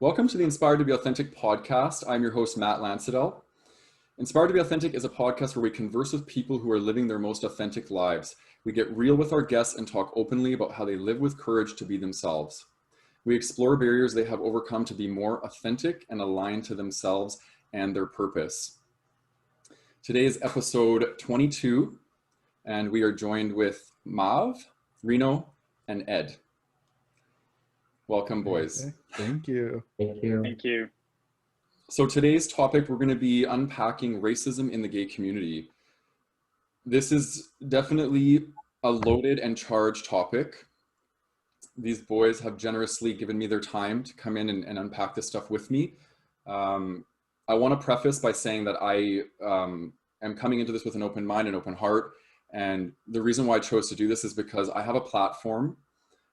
Welcome to the Inspired to be Authentic podcast. I'm your host, Matt Lancidel. Inspired to be Authentic is a podcast where we converse with people who are living their most authentic lives. We get real with our guests and talk openly about how they live with courage to be themselves. We explore barriers they have overcome to be more authentic and aligned to themselves and their purpose. Today is episode 22, and we are joined with Mav, Reno, and Ed. Welcome, boys. Okay. Thank you. Thank you. Thank you. So today's topic, we're going to be unpacking racism in the gay community. This is definitely a loaded and charged topic. These boys have generously given me their time to come in and unpack this stuff with me. I want to preface by saying that I am coming into this with an open mind and open heart. And the reason why I chose to do this is because I have a platform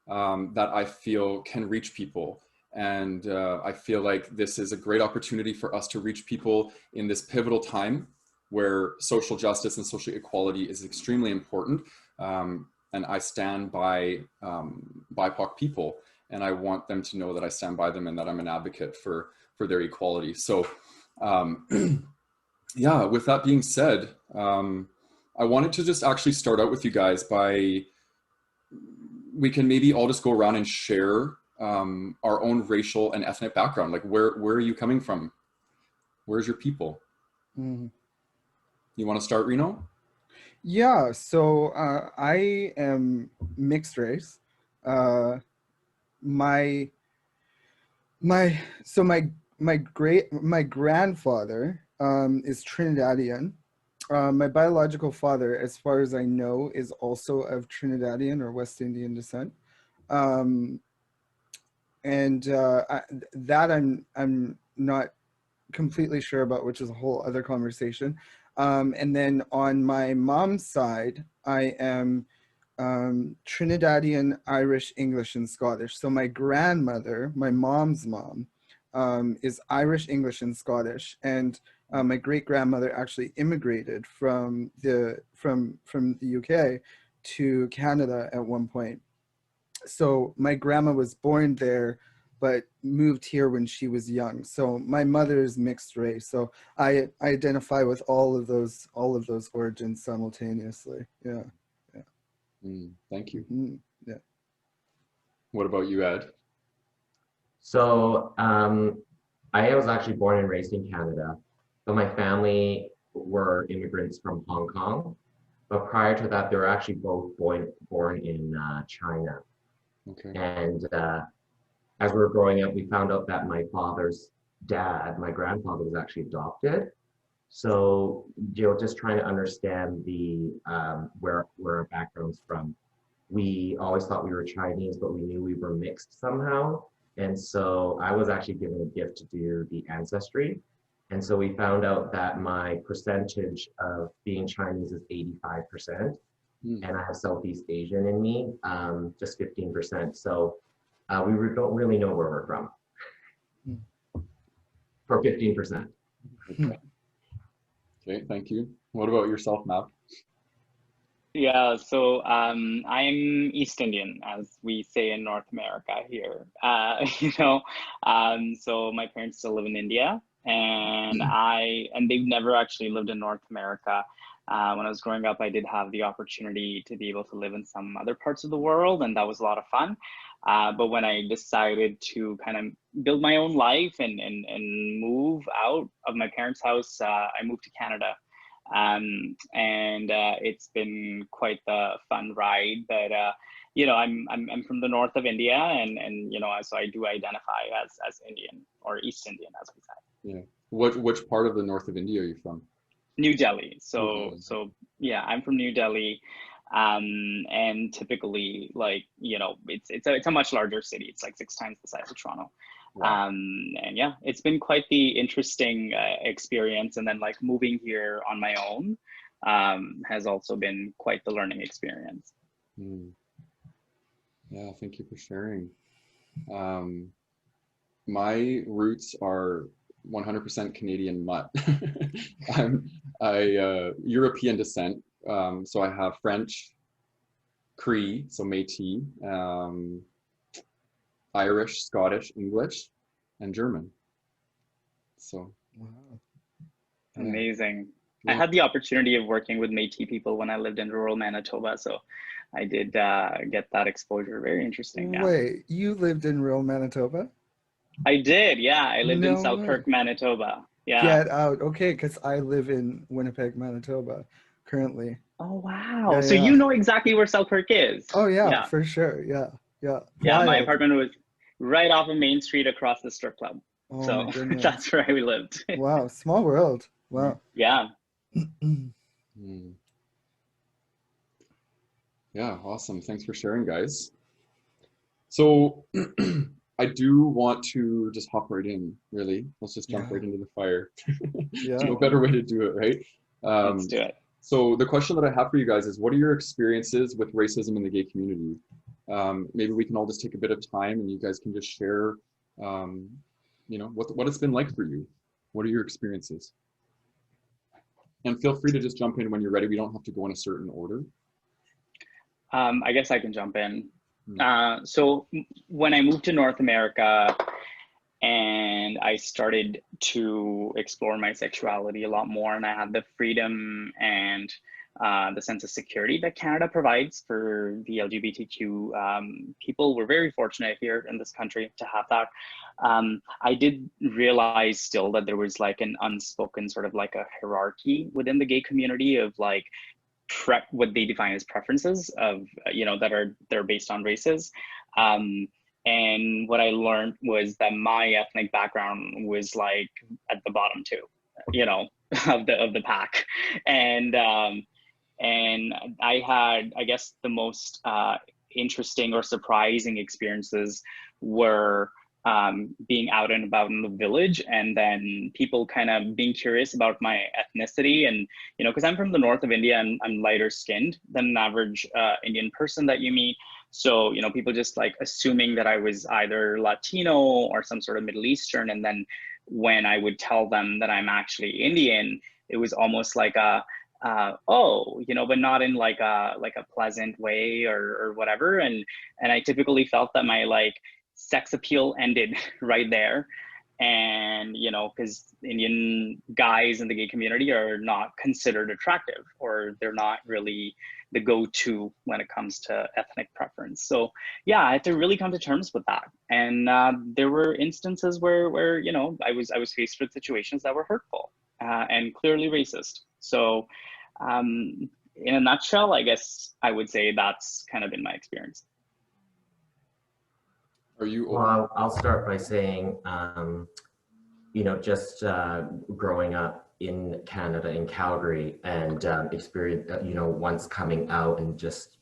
that I feel can reach people. And I feel like this is a great opportunity for us to reach people in this pivotal time where social justice and social equality is extremely important. And I stand by BIPOC people, and I want them to know that I stand by them and that I'm an advocate for their equality. So yeah, with that being said, I wanted to just actually start out with you guys by, we can maybe all just go around and share our own racial and ethnic background. Like where are you coming from? Where's your people? Mm. You want to start, Reno? Yeah, so I am mixed race. My grandfather is Trinidadian. My biological father, as far as I know, is also of Trinidadian or West Indian descent. I'm not completely sure about, which is a whole other conversation. And then on my mom's side, I am Trinidadian, Irish, English, and Scottish. So my grandmother, my mom's mom, is Irish, English, and Scottish. And my great-grandmother actually immigrated from the UK to Canada at one point. So my grandma was born there, but moved here when she was young. So my mother is mixed race. So I identify with all of those origins simultaneously. Yeah. Thank you. Yeah. What about you, Ed? So I was actually born and raised in Canada, but my family were immigrants from Hong Kong. But prior to that, they were actually both born in China. Okay. And as we were growing up, we found out that my father's dad, my grandfather, was actually adopted. So, just trying to understand the where our background's from. We always thought we were Chinese, but we knew we were mixed somehow. And so I was actually given a gift to do the ancestry. And so we found out that my percentage of being Chinese is 85%. And I have Southeast Asian in me, just 15%. So we don't really know where we're from for 15%. Okay, thank you. What about yourself, Mav? Yeah, so I'm East Indian, as we say in North America here. So my parents still live in India, and they've never actually lived in North America. When I was growing up, I did have the opportunity to be able to live in some other parts of the world, and that was a lot of fun. But when I decided to kind of build my own life and move out of my parents' house, I moved to Canada. It's been quite the fun ride, but I'm from the north of India, and so I do identify as Indian, or East Indian, as we say. Yeah. Which part of the north of India are you from? New Delhi. So yeah, I'm from New Delhi. And typically, it's a much larger city. It's like 6 times the size of Toronto. Wow. And yeah, it's been quite the interesting experience. And then moving here on my own has also been quite the learning experience. Yeah, thank you for sharing. My roots are 100% Canadian mutt. I'm European descent. So I have French, Cree, so Métis, Irish, Scottish, English, and German. So. Wow. Yeah. Amazing. I Yeah. had the opportunity of working with Métis people when I lived in rural Manitoba, so I did get that exposure. Very interesting. Yeah, Wait, you lived in rural Manitoba? I did. Yeah, I lived in No way. Selkirk, Manitoba. Yeah. Get out. Okay, because I live in Winnipeg, Manitoba currently. Oh wow. Yeah, So yeah. you know exactly where Selkirk is. Oh yeah, Yeah. for sure. Yeah, yeah. Yeah, my Wild. apartment was right off of Main Street across the strip club. Oh So my goodness. that's where we lived. Wow, small world. Wow. Yeah. Mm. Yeah, awesome. Thanks for sharing, guys. So I do want to just hop right in, really. Let's just jump right into the fire. Yeah. No better way to do it, right? Let's do it. So the question that I have for you guys is, what are your experiences with racism in the gay community? Maybe we can all just take a bit of time and you guys can just share, you know, what it's been like for you. What are your experiences? And feel free to just jump in when you're ready. We don't have to go in a certain order. I guess I can jump in. So when I moved to North America and I started to explore my sexuality a lot more, and I had the freedom and the sense of security that Canada provides for the LGBTQ people. We're very fortunate here in this country to have that. I did realize still that there was like an unspoken sort of like a hierarchy within the gay community of like what they define as preferences of, you know, they're based on races. And what I learned was that my ethnic background was like at the bottom too, you know, of the pack. And I had, I guess, the most interesting or surprising experiences were being out and about in the village, and then people kind of being curious about my ethnicity. And, you know, because I'm from the north of India and I'm lighter skinned than an average Indian person that you meet. So, you know, people just like assuming that I was either Latino or some sort of Middle Eastern. And then when I would tell them that I'm actually Indian, it was almost like a, oh, you know, but not in like a pleasant way or whatever. And I typically felt that my like sex appeal ended right there. And, you know, because Indian guys in the gay community are not considered attractive, or they're not really the go-to when it comes to ethnic preference. So yeah, I had to really come to terms with that. And there were instances where, you know, I was faced with situations that were hurtful and clearly racist. So in a nutshell, I guess I would say that's kind of been my experience. Are you? Well, I'll start by saying, you know, just growing up in Canada, in Calgary, and experience, you know, once coming out and just,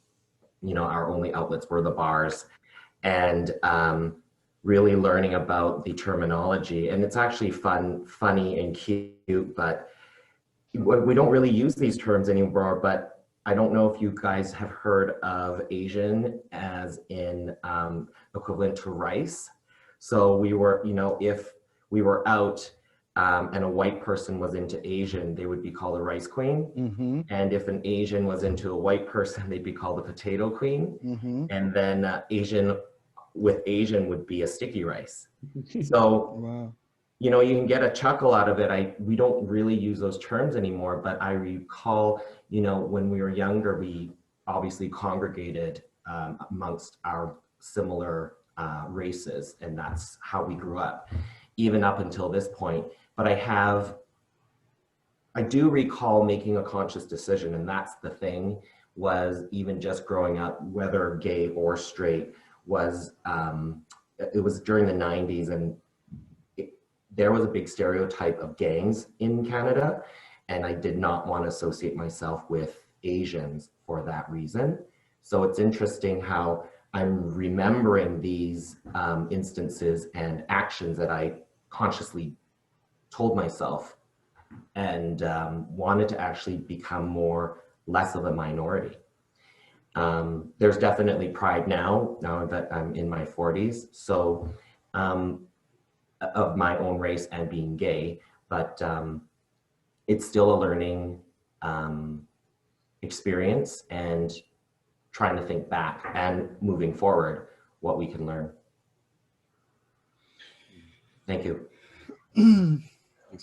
you know, our only outlets were the bars, and really learning about the terminology. And it's actually funny and cute, but we don't really use these terms anymore. But I don't know if you guys have heard of Asian as in equivalent to rice. So we were, you know, if we were out and a white person was into Asian, they would be called a rice queen. Mm-hmm. And if an Asian was into a white person, they'd be called a potato queen. Mm-hmm. And then Asian with Asian would be a sticky rice. So, Wow. you know, you can get a chuckle out of it. We don't really use those terms anymore, but I recall, you know, when we were younger, we obviously congregated amongst our similar races, and that's how we grew up, even up until this point. But I do recall making a conscious decision, and that's the thing, was even just growing up, whether gay or straight, was, it was during the 90s, and there was a big stereotype of gangs in Canada, and I did not want to associate myself with Asians for that reason. So it's interesting how I'm remembering these instances and actions that I consciously told myself, and wanted to actually become less of a minority. There's definitely pride now that I'm in my 40s. So of my own race and being gay, but it's still a learning experience, and trying to think back and moving forward what we can learn. Thank you.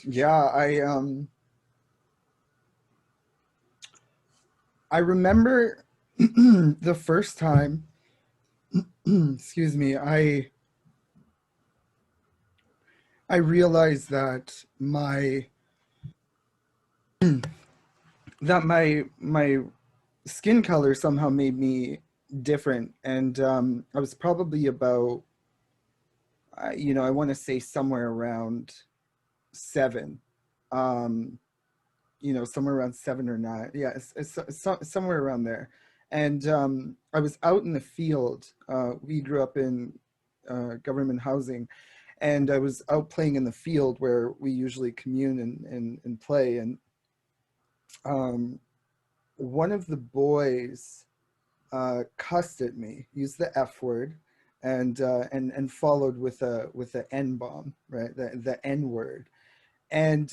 Yeah, I remember the first time, excuse me, I realized that my my skin color somehow made me different, and I was probably about I want to say somewhere around 7, somewhere around 7 or 9. Yeah, somewhere around there. And I was out in the field. We grew up in government housing, and I was out playing in the field where we usually commune and play. And one of the boys cussed at me, used the F word, and followed with a N bomb, right? The N word. And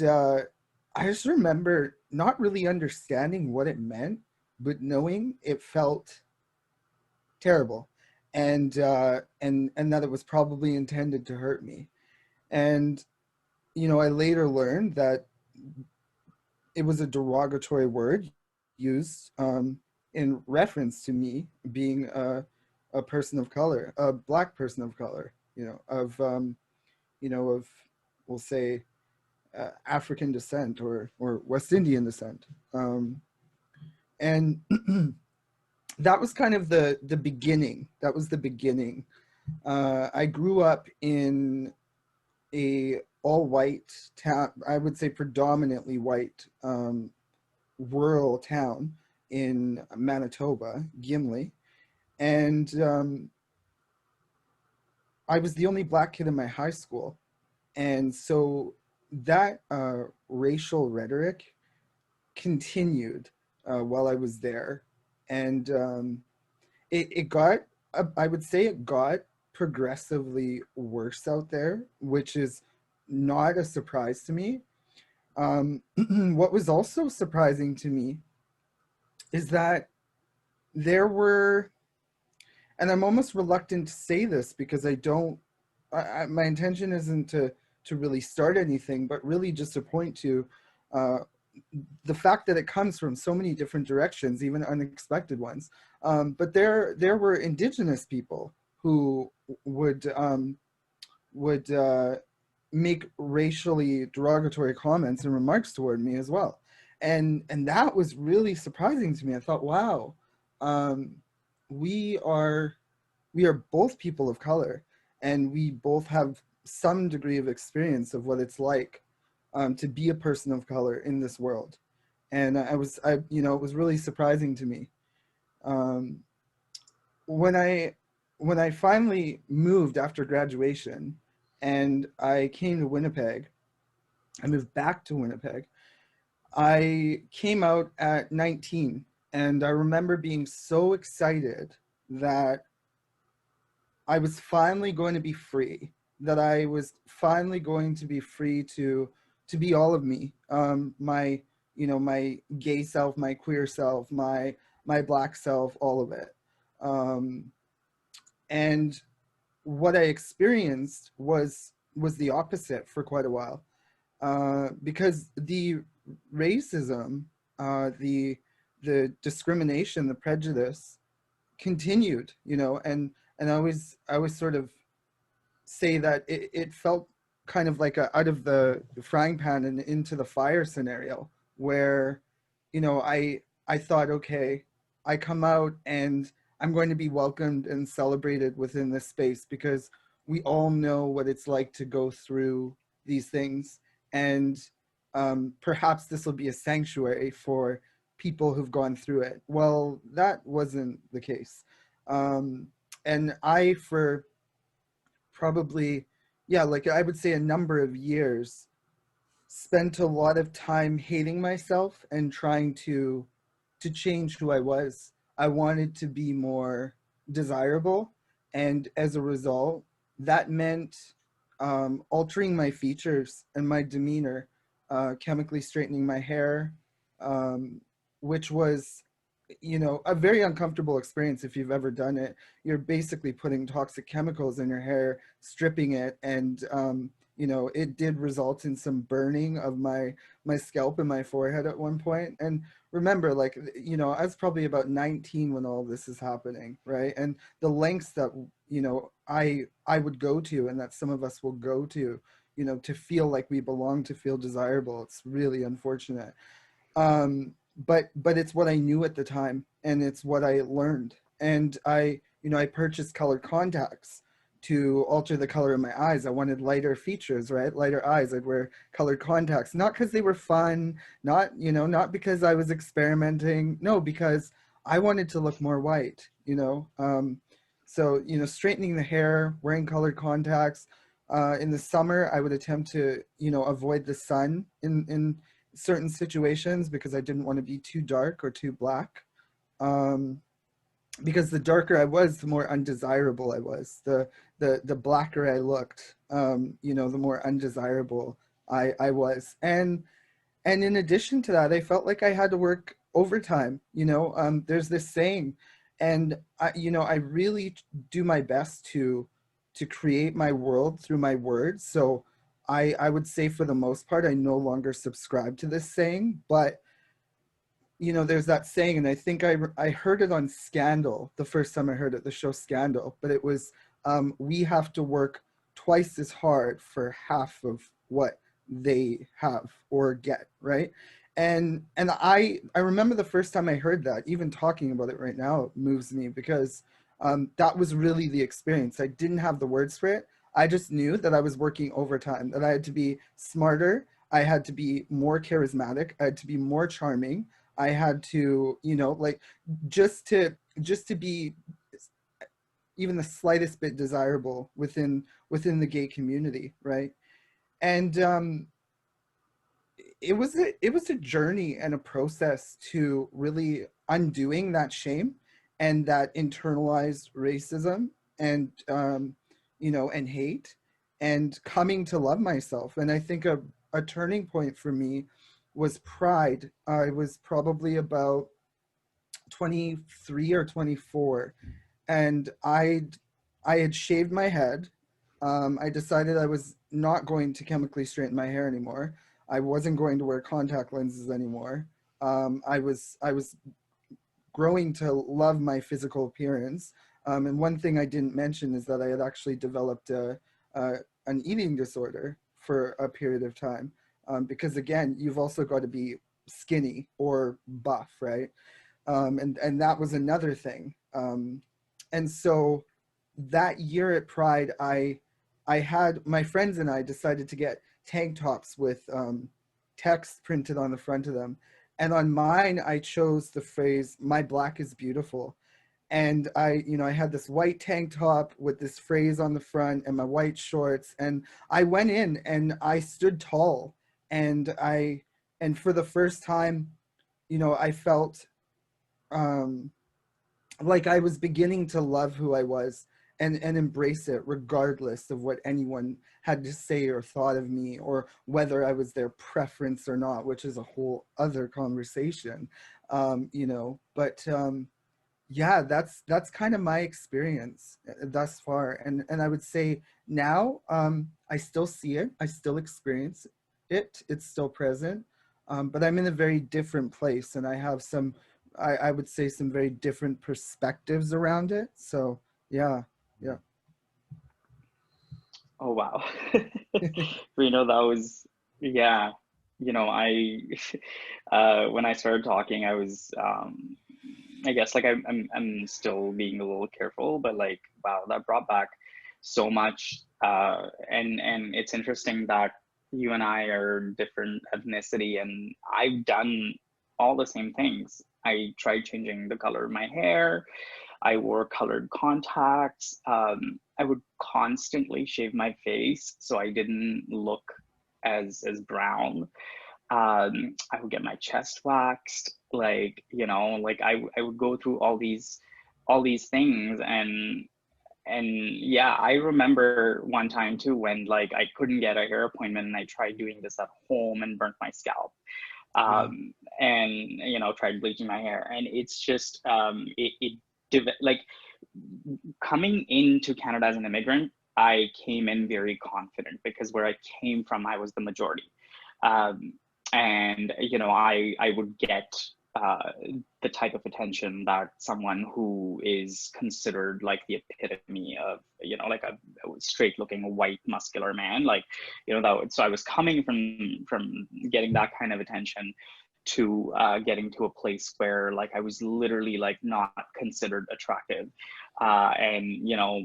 I just remember not really understanding what it meant, but knowing it felt terrible, and that it was probably intended to hurt me. And I later learned that it was a derogatory word used in reference to me being a person of color, a Black person of color, of we'll say African descent or West Indian descent. And that was kind of the beginning. That was the beginning. I grew up in a all-white town, I would say predominantly white, rural town in Manitoba, Gimli. And I was the only Black kid in my high school. And so that racial rhetoric continued while I was there. And it got, I would say it got progressively worse out there, which is not a surprise to me. What was also surprising to me is that there were, and I'm almost reluctant to say this because my intention isn't to really start anything, but really just to point to the fact that it comes from so many different directions, even unexpected ones. But there were Indigenous people who would make racially derogatory comments and remarks toward me as well, and that was really surprising to me. I thought, wow, we are both people of color, and we both have some degree of experience of what it's like to be a person of color in this world. And it was really surprising to me. When I finally moved after graduation and I came to Winnipeg, I moved back to Winnipeg. I came out at 19, and I remember being so excited that I was finally going to be free, that I was finally going to be free to be all of me, my gay self, my queer self, my Black self, all of it. And what I experienced was the opposite for quite a while, because the racism, the discrimination, the prejudice continued, and I always sort of say that it felt kind of like a out of the frying pan and into the fire scenario, where I thought, okay, I come out and I'm going to be welcomed and celebrated within this space, because we all know what it's like to go through these things, and perhaps this will be a sanctuary for people who've gone through it. Well, that wasn't the case. And I, for probably, like I would say a number of years, spent a lot of time hating myself and trying to change who I was. I wanted to be more desirable, and as a result, that meant altering my features and my demeanor, chemically straightening my hair, which was a very uncomfortable experience. If you've ever done it, you're basically putting toxic chemicals in your hair, stripping it, and you know, it did result in some burning of my scalp and my forehead at one point. And remember, like, you know, I was probably about 19 when all this is happening, right? And the lengths that, you know, I would go to, and that some of us will go to, you know, to feel like we belong, to feel desirable. It's really unfortunate. But it's what I knew at the time, and it's what I learned. And I, you know, I purchased colored contacts to alter the color of my eyes. I wanted lighter features, right? Lighter eyes. I'd wear colored contacts, not because they were fun, not, you know, not because I was experimenting. No, because I wanted to look more white, you know? So, you know, straightening the hair, wearing colored contacts. In the summer, I would attempt to, you know, avoid the sun in certain situations because I didn't want to be too dark or too black. Because the darker I was, the more undesirable I was. The blacker I looked, you know, the more undesirable I was. And in addition to that, I felt like I had to work overtime. You know, there's this saying, and you know, I really do my best to create my world through my words. So I would say for the most part, I no longer subscribe to this saying, but you know, there's that saying, and I think I heard it on Scandal the first time I heard it, the show Scandal, but it was, we have to work twice as hard for half of what they have or get, right? And I remember the first time I heard that, even talking about it right now, it moves me because that was really the experience. I didn't have the words for it. I just knew that I was working overtime, that I had to be smarter, I had to be more charismatic, I had to be more charming, I had to, you know, like just to be even the slightest bit desirable within the gay community, right? And it was a journey and a process to really undoing that shame and that internalized racism and you know, and hate, and coming to love myself. And I think a turning point for me was Pride. I was probably about 23 or 24, and I had shaved my head. I decided I was not going to chemically straighten my hair anymore. I wasn't going to wear contact lenses anymore. I was growing to love my physical appearance. And one thing I didn't mention is that I had actually developed an eating disorder for a period of time. Because again, you've also got to be skinny or buff, right? And that was another thing. And so that year at Pride, I had, my friends and I decided to get tank tops with text printed on the front of them. And on mine, I chose the phrase, "My black is beautiful." And I, you know, I had this white tank top with this phrase on the front and my white shorts. And I went in and I stood tall. And for the first time, you know, I felt like I was beginning to love who I was and embrace it regardless of what anyone had to say or thought of me, or whether I was their preference or not, which is a whole other conversation, you know. But yeah, that's kind of my experience thus far. And I would say now, I still see it, I still experience it, it's still present, but I'm in a very different place, and I have some, I would say, some very different perspectives around it. So yeah. Oh, wow. Reno, that was, yeah, you know, I, when I started talking, I was, I guess like I'm still being a little careful, but like, wow, that brought back so much. And it's interesting that you and I are different ethnicity, and I've done all the same things. I tried changing the color of my hair. I wore colored contacts. I would constantly shave my face so I didn't look as brown. I would get my chest waxed, like, you know, like I would go through all these things. And yeah, I remember one time too when like I couldn't get a hair appointment, and I tried doing this at home and burnt my scalp. And you know, tried bleaching my hair, and it's just like coming into Canada as an immigrant, I came in very confident because where I came from, I was the majority. And, you know, I would get the type of attention that someone who is considered like the epitome of, you know, like a straight looking white muscular man, like, you know, that, so I was coming from getting that kind of attention to getting to a place where like I was literally like not considered attractive. And you know,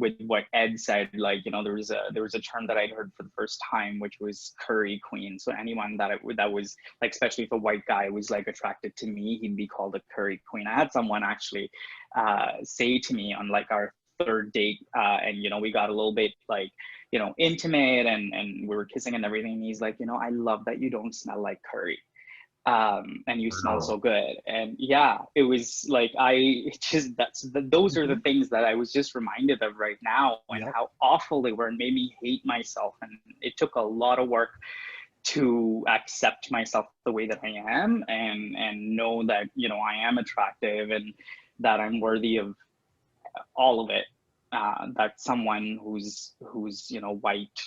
with what Ed said, like, you know, there was a term that I'd heard for the first time, which was curry queen. So anyone that was like, especially if a white guy was like attracted to me, he'd be called a curry queen. I had someone actually say to me on like our third date, and you know, we got a little bit like, you know, intimate, and we were kissing and everything. And he's like, you know, I love that you don't smell like curry. And you smell so good. And yeah, it was like, those are the things that I was just reminded of right now, and how awful they were, and made me hate myself. And it took a lot of work to accept myself the way that I am, and know that, you know, I am attractive and that I'm worthy of all of it, that someone who's, you know, white,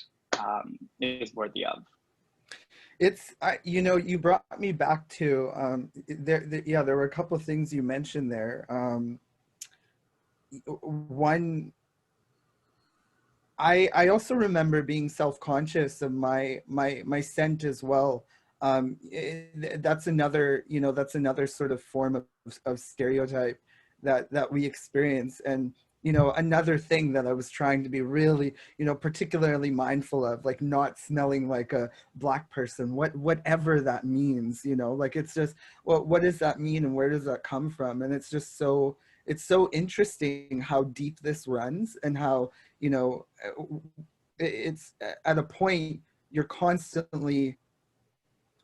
is worthy of. It's, you know, you brought me back to, there were a couple of things you mentioned there. One, I also remember being self-conscious of my scent as well. That's another, you know, that's another sort of form of stereotype that we experience. And you know, another thing that I was trying to be really, you know, particularly mindful of, like not smelling like a Black person, whatever that means, you know, like it's just, well, what does that mean and where does that come from? And it's just so, it's so interesting how deep this runs, and how, you know, it's at a point you're constantly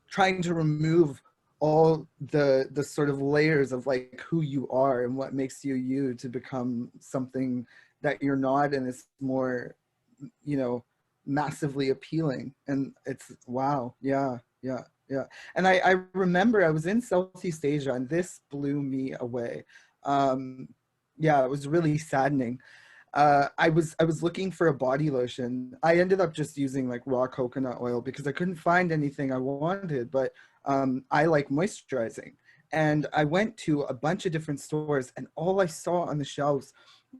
trying to remove all the sort of layers of like who you are and what makes you you, to become something that you're not, and it's more, you know, massively appealing. And it's, wow, yeah. And I remember I was in Southeast Asia, and this blew me away. Yeah, it was really saddening. I was looking for a body lotion. I ended up just using like raw coconut oil because I couldn't find anything I wanted, but I like moisturizing. And I went to a bunch of different stores, and all I saw on the shelves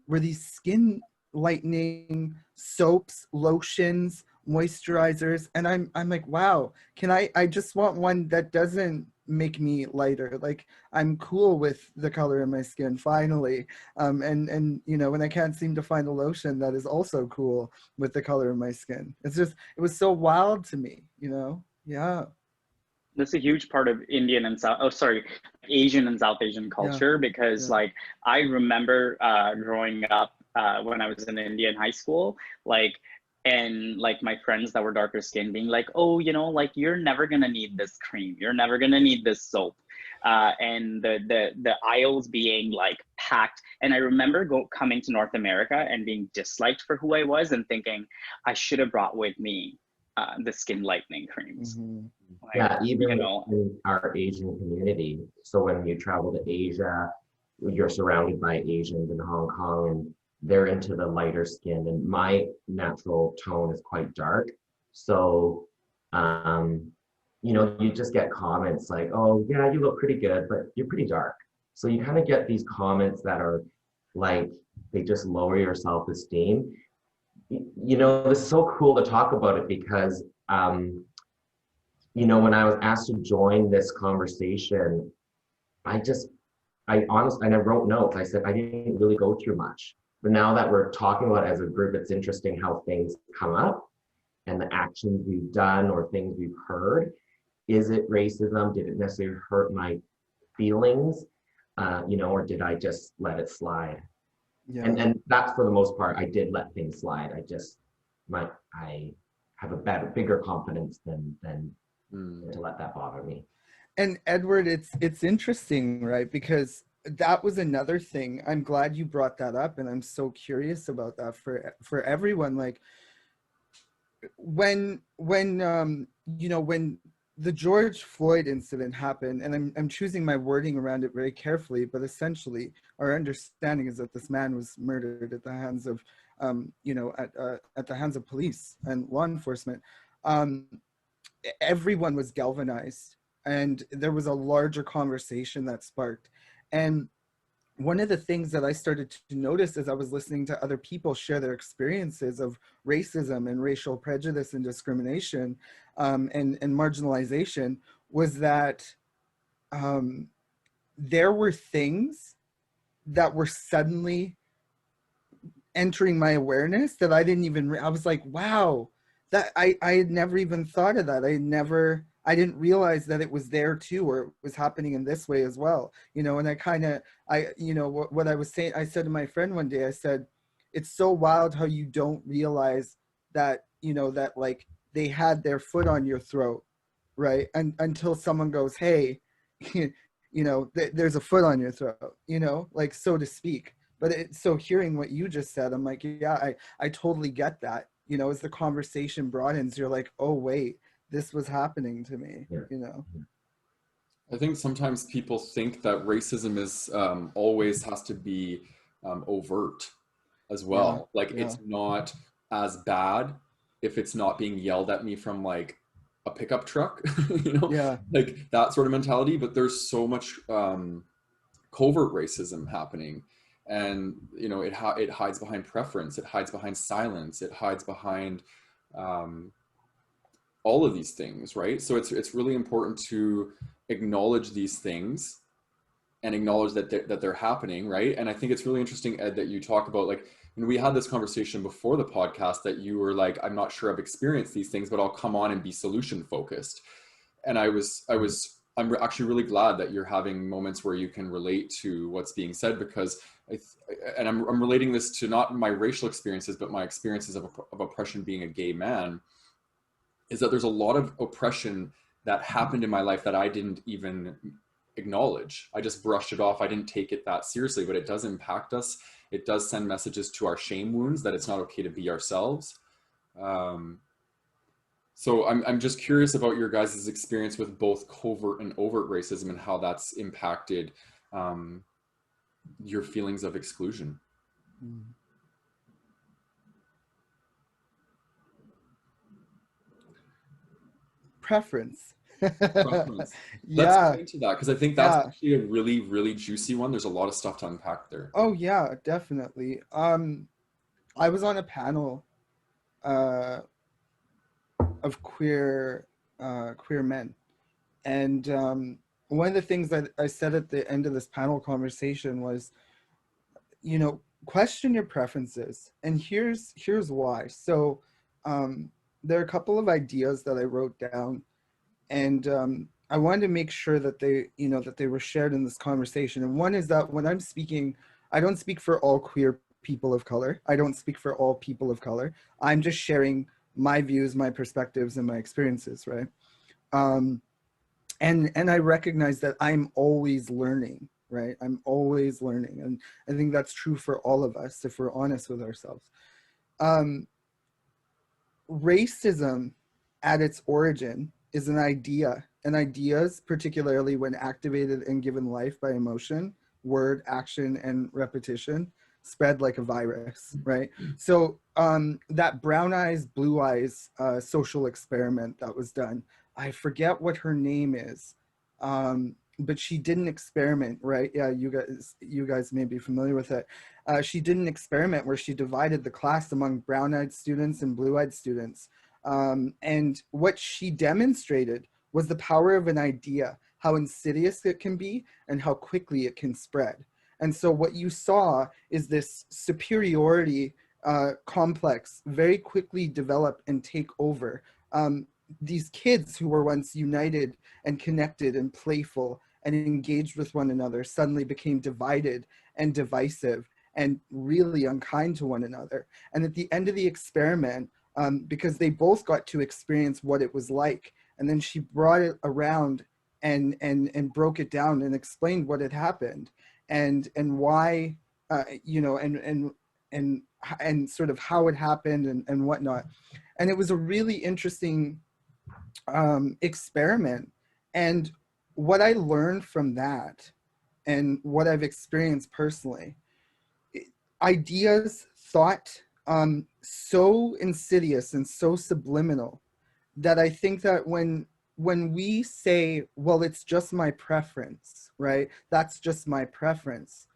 were these skin lightening soaps, lotions, moisturizers. And I'm like, wow, I just want one that doesn't make me lighter. Like, I'm cool with the color of my skin finally. And you know, when I can't seem to find a lotion that is also cool with the color of my skin, it's just, it was so wild to me, you know? Yeah. That's a huge part of Asian and South Asian culture, because like I remember growing up when I was in India in high school, like, and like my friends that were darker skinned being like, oh, you know, like you're never gonna need this cream, you're never gonna need this soap, and the aisles being like packed. And I remember coming to North America and being disliked for who I was, and thinking I should have brought with me the skin lightening creams. Mm-hmm. Like, yeah, even, you know, in our Asian community. So when you travel to Asia, you're surrounded by Asians in Hong Kong, and they're into the lighter skin, and my natural tone is quite dark. So, you know, you just get comments like, oh yeah, you look pretty good, but you're pretty dark. So you kind of get these comments that are like, they just lower your self-esteem. You know, it's so cool to talk about it because, you know, when I was asked to join this conversation, I honestly, and I wrote notes, I said, I didn't really go through much. But now that we're talking about it as a group, it's interesting how things come up and the actions we've done or things we've heard. Is it racism? Did it necessarily hurt my feelings? You know, or did I just let it slide? Yeah. And that's, for the most part, I did let things slide. I have a bigger confidence than to let that bother me. And Edward, it's interesting, right? Because that was another thing. I'm glad you brought that up, and I'm so curious about that for everyone. Like, when you know, when the George Floyd incident happened, and I'm choosing my wording around it very carefully, but essentially our understanding is that this man was murdered at the hands of you know, at the hands of police and law enforcement, everyone was galvanized, and there was a larger conversation that sparked. And one of the things that I started to notice as I was listening to other people share their experiences of racism and racial prejudice and discrimination, and marginalization, was that there were things that were suddenly entering my awareness that I didn't even, I was like, wow, that I had never even thought of that. I didn't realize that it was there too, or it was happening in this way as well, you know. And you know, what I was saying, I said to my friend one day, I said, it's so wild how you don't realize that, you know, that like they had their foot on your throat, right? And until someone goes, hey, you know, there's a foot on your throat, you know, like, so to speak. But so hearing what you just said, I'm like, yeah, I totally get that. You know, as the conversation broadens, you're like, oh, wait, this was happening to me, you know? I think sometimes people think that racism is always has to be overt as well. Like it's not as bad if it's not being yelled at me from like a pickup truck, you know, like that sort of mentality. But there's so much covert racism happening. And, you know, it hides behind preference, it hides behind silence, it hides behind all of these things, right? So it's really important to acknowledge these things and acknowledge that they're happening, right? And I think it's really interesting, Ed, that you talk about, like, and we had this conversation before the podcast that you were like, I'm not sure I've experienced these things, but I'll come on and be solution focused. And I'm actually really glad that you're having moments where you can relate to what's being said, because I'm relating this to not my racial experiences, but my experiences of oppression being a gay man, is that there's a lot of oppression that happened in my life that I didn't even acknowledge. I just brushed it off. I didn't take it that seriously, but it does impact us. It does send messages to our shame wounds that it's not okay to be ourselves. So I'm just curious about your guys' experience with both covert and overt racism and how that's impacted your feelings of exclusion. Preference. Let's get into that, because I think that's actually a really, really juicy one. There's a lot of stuff to unpack there. Oh yeah, definitely. I was on a panel of queer men, and one of the things that I said at the end of this panel conversation was, you know, question your preferences, and here's why. So there are a couple of ideas that I wrote down, and I wanted to make sure that they, you know, that they were shared in this conversation. And one is that when I'm speaking, I don't speak for all queer people of color. I don't speak for all people of color. I'm just sharing my views, my perspectives, and my experiences, right? And I recognize that I'm always learning, right? I'm always learning. And I think that's true for all of us, if we're honest with ourselves. Racism at its origin is an idea, and ideas, particularly when activated and given life by emotion, word, action, and repetition, spread like a virus, right? So that brown eyes, blue eyes social experiment that was done, I forget what her name is, but she did an experiment, right? Yeah, you guys may be familiar with it. She did an experiment where she divided the class among brown-eyed students and blue-eyed students. And what she demonstrated was the power of an idea, how insidious it can be and how quickly it can spread. And so what you saw is this superiority complex very quickly develop and take over. These kids who were once united and connected and playful and engaged with one another suddenly became divided and divisive and really unkind to one another. And at the end of the experiment, because they both got to experience what it was like, and then she brought it around and broke it down and explained what had happened and why, you know, and sort of how it happened and whatnot. And it was a really interesting experiment. And what I learned from that and what I've experienced personally, ideas, thought, so insidious and so subliminal that I think that when we say, well, it's just my preference, right? That's just my preference.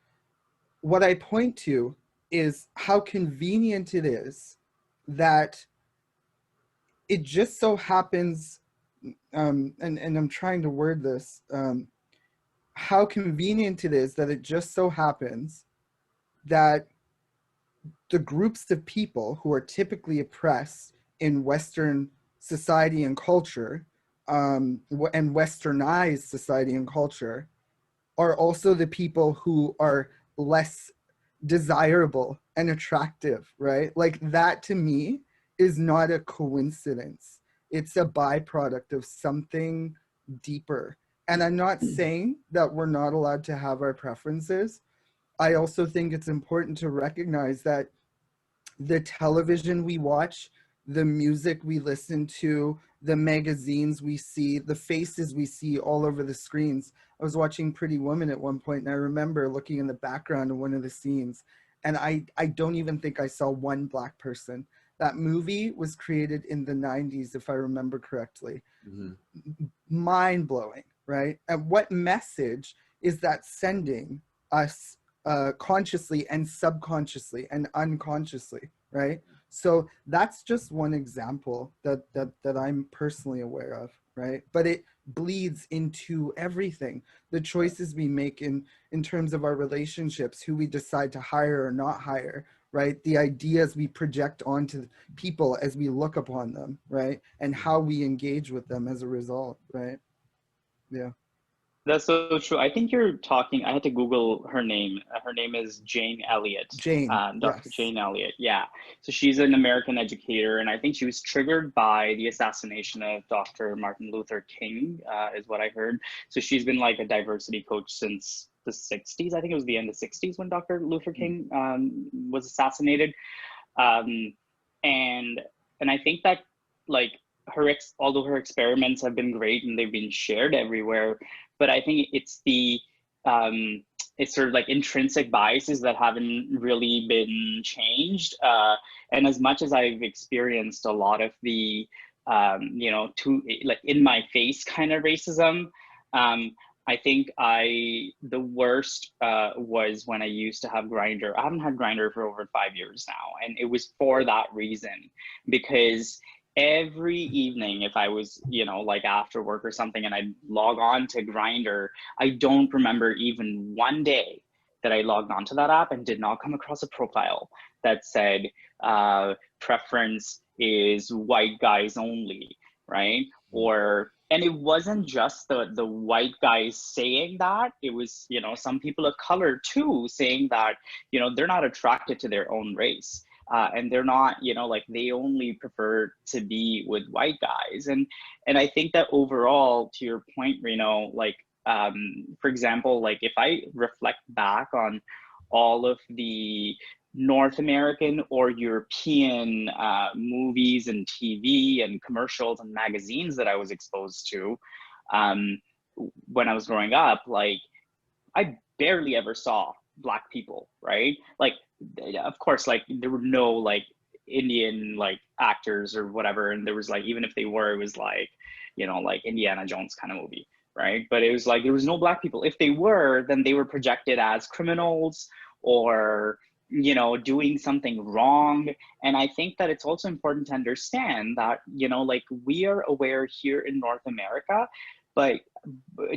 What I point to is how convenient it is that it just so happens, and I'm trying to word this, how convenient it is that it just so happens that the groups of people who are typically oppressed in Western society and culture, and westernized society and culture, are also the people who are less desirable and attractive, right? Like, that to me is not a coincidence. It's a byproduct of something deeper. And I'm not saying that we're not allowed to have our preferences. I also think it's important to recognize that the television we watch, the music we listen to, the magazines we see, the faces we see all over the screens. I was watching Pretty Woman at one point, and I remember looking in the background of one of the scenes, and I don't even think I saw one Black person. That movie was created in the 90s, if I remember correctly. Mm-hmm. Mind-blowing, right? And what message is that sending us consciously and subconsciously and unconsciously, right? So that's just one example that I'm personally aware of, right? But it bleeds into everything. The choices we make in terms of our relationships, who we decide to hire or not hire, right? The ideas we project onto people as we look upon them, right? And how we engage with them as a result, right? Yeah. That's so true. I think you're talking, I had to Google her name. Her name is Jane Elliott. Jane, Dr. yes. Jane Elliott, yeah. So she's an American educator, and I think she was triggered by the assassination of Dr. Martin Luther King, is what I heard. So she's been like a diversity coach since the 60s. I think it was the end of the 60s when Dr. Luther King was assassinated. And I think that, like, although her experiments have been great and they've been shared everywhere, but I think it's it's sort of like intrinsic biases that haven't really been changed. And as much as I've experienced a lot of the, like in my face kind of racism, I think the worst was when I used to have Grindr. I haven't had Grindr for over 5 years now. And it was for that reason, because every evening, if I was, like after work or something, and I'd log on to Grindr, I don't remember even one day that I logged onto that app and did not come across a profile that said preference is white guys only, right? And it wasn't just the white guys saying that. It was, some people of color too saying that, they're not attracted to their own race. And they're not, like they only prefer to be with white guys. And I think that overall, to your point, Reno, like, for example, like if I reflect back on all of the North American or European movies and TV and commercials and magazines that I was exposed to when I was growing up, like I barely ever saw Black people, right? Like, of course, like there were no like Indian like actors or whatever, and there was like, even if they were, it was like, like Indiana Jones kind of movie, right? But it was like there was no Black people. If they were, then they were projected as criminals or doing something wrong. And I think that it's also important to understand that like we are aware here in North America, but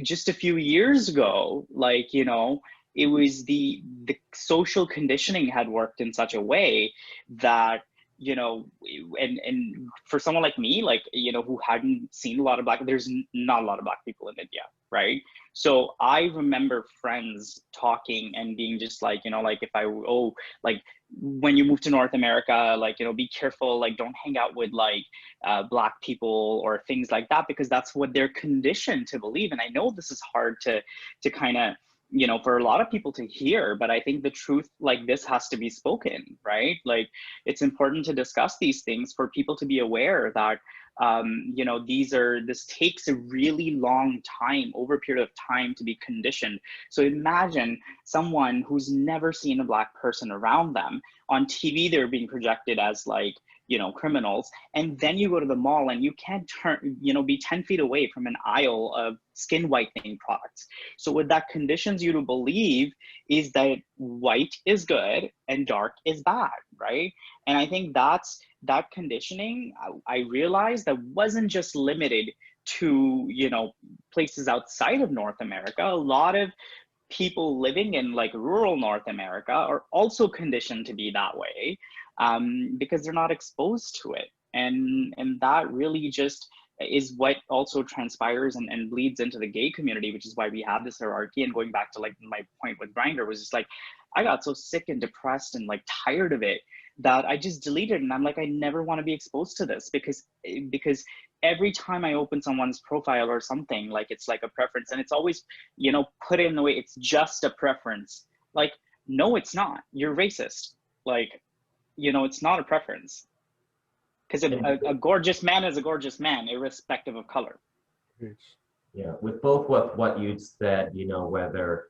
just a few years ago, like it was the social conditioning had worked in such a way that, and for someone like me, like, who hadn't seen a lot of there's not a lot of Black people in India, right? So I remember friends talking and being just like, like if like when you move to North America, like, be careful, like don't hang out with like Black people or things like that, because that's what they're conditioned to believe. And I know this is hard to kind of, for a lot of people to hear, but I think the truth like this has to be spoken, right? Like it's important to discuss these things for people to be aware that, You know, this takes a really long time, over a period of time, to be conditioned. So imagine someone who's never seen a Black person around them. On TV, they're being projected as like, you know, criminals. And then you go to the mall and you can't be 10 feet away from an aisle of skin whitening products. So what that conditions you to believe is that white is good and dark is bad, right? And I think that conditioning, I realized, that wasn't just limited to, you know, places outside of North America. A lot of people living in like rural North America are also conditioned to be that way, because they're not exposed to it. And that really just is what also transpires and bleeds into the gay community, which is why we have this hierarchy. And going back to like my point with Grindr, was just like, I got so sick and depressed and like tired of it that I just deleted it. And I'm like, I never want to be exposed to this, because every time I open someone's profile or something, like it's like a preference, and it's always, you know, put in the way it's just a preference. Like, no, it's not. You're racist. Like, you know, it's not a preference. Because a gorgeous man is a gorgeous man, irrespective of color. Yeah, with both what you said, you know, whether,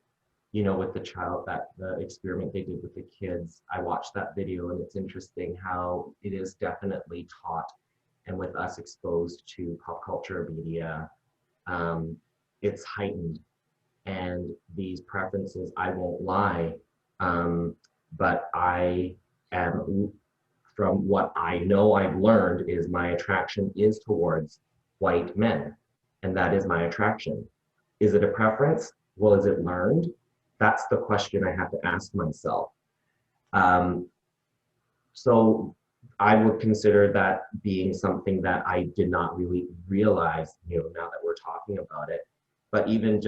you know, with the child, that the experiment they did with the kids, I watched that video, and it's interesting how it is definitely taught. And with us exposed to pop culture media, it's heightened. And these preferences, I won't lie, but I am, from what I know I've learned, is my attraction is towards white men. And that is my attraction. Is it a preference? Well, is it learned? That's the question I have to ask myself. So I would consider that being something that I did not really realize, you know, now that we're talking about it. But even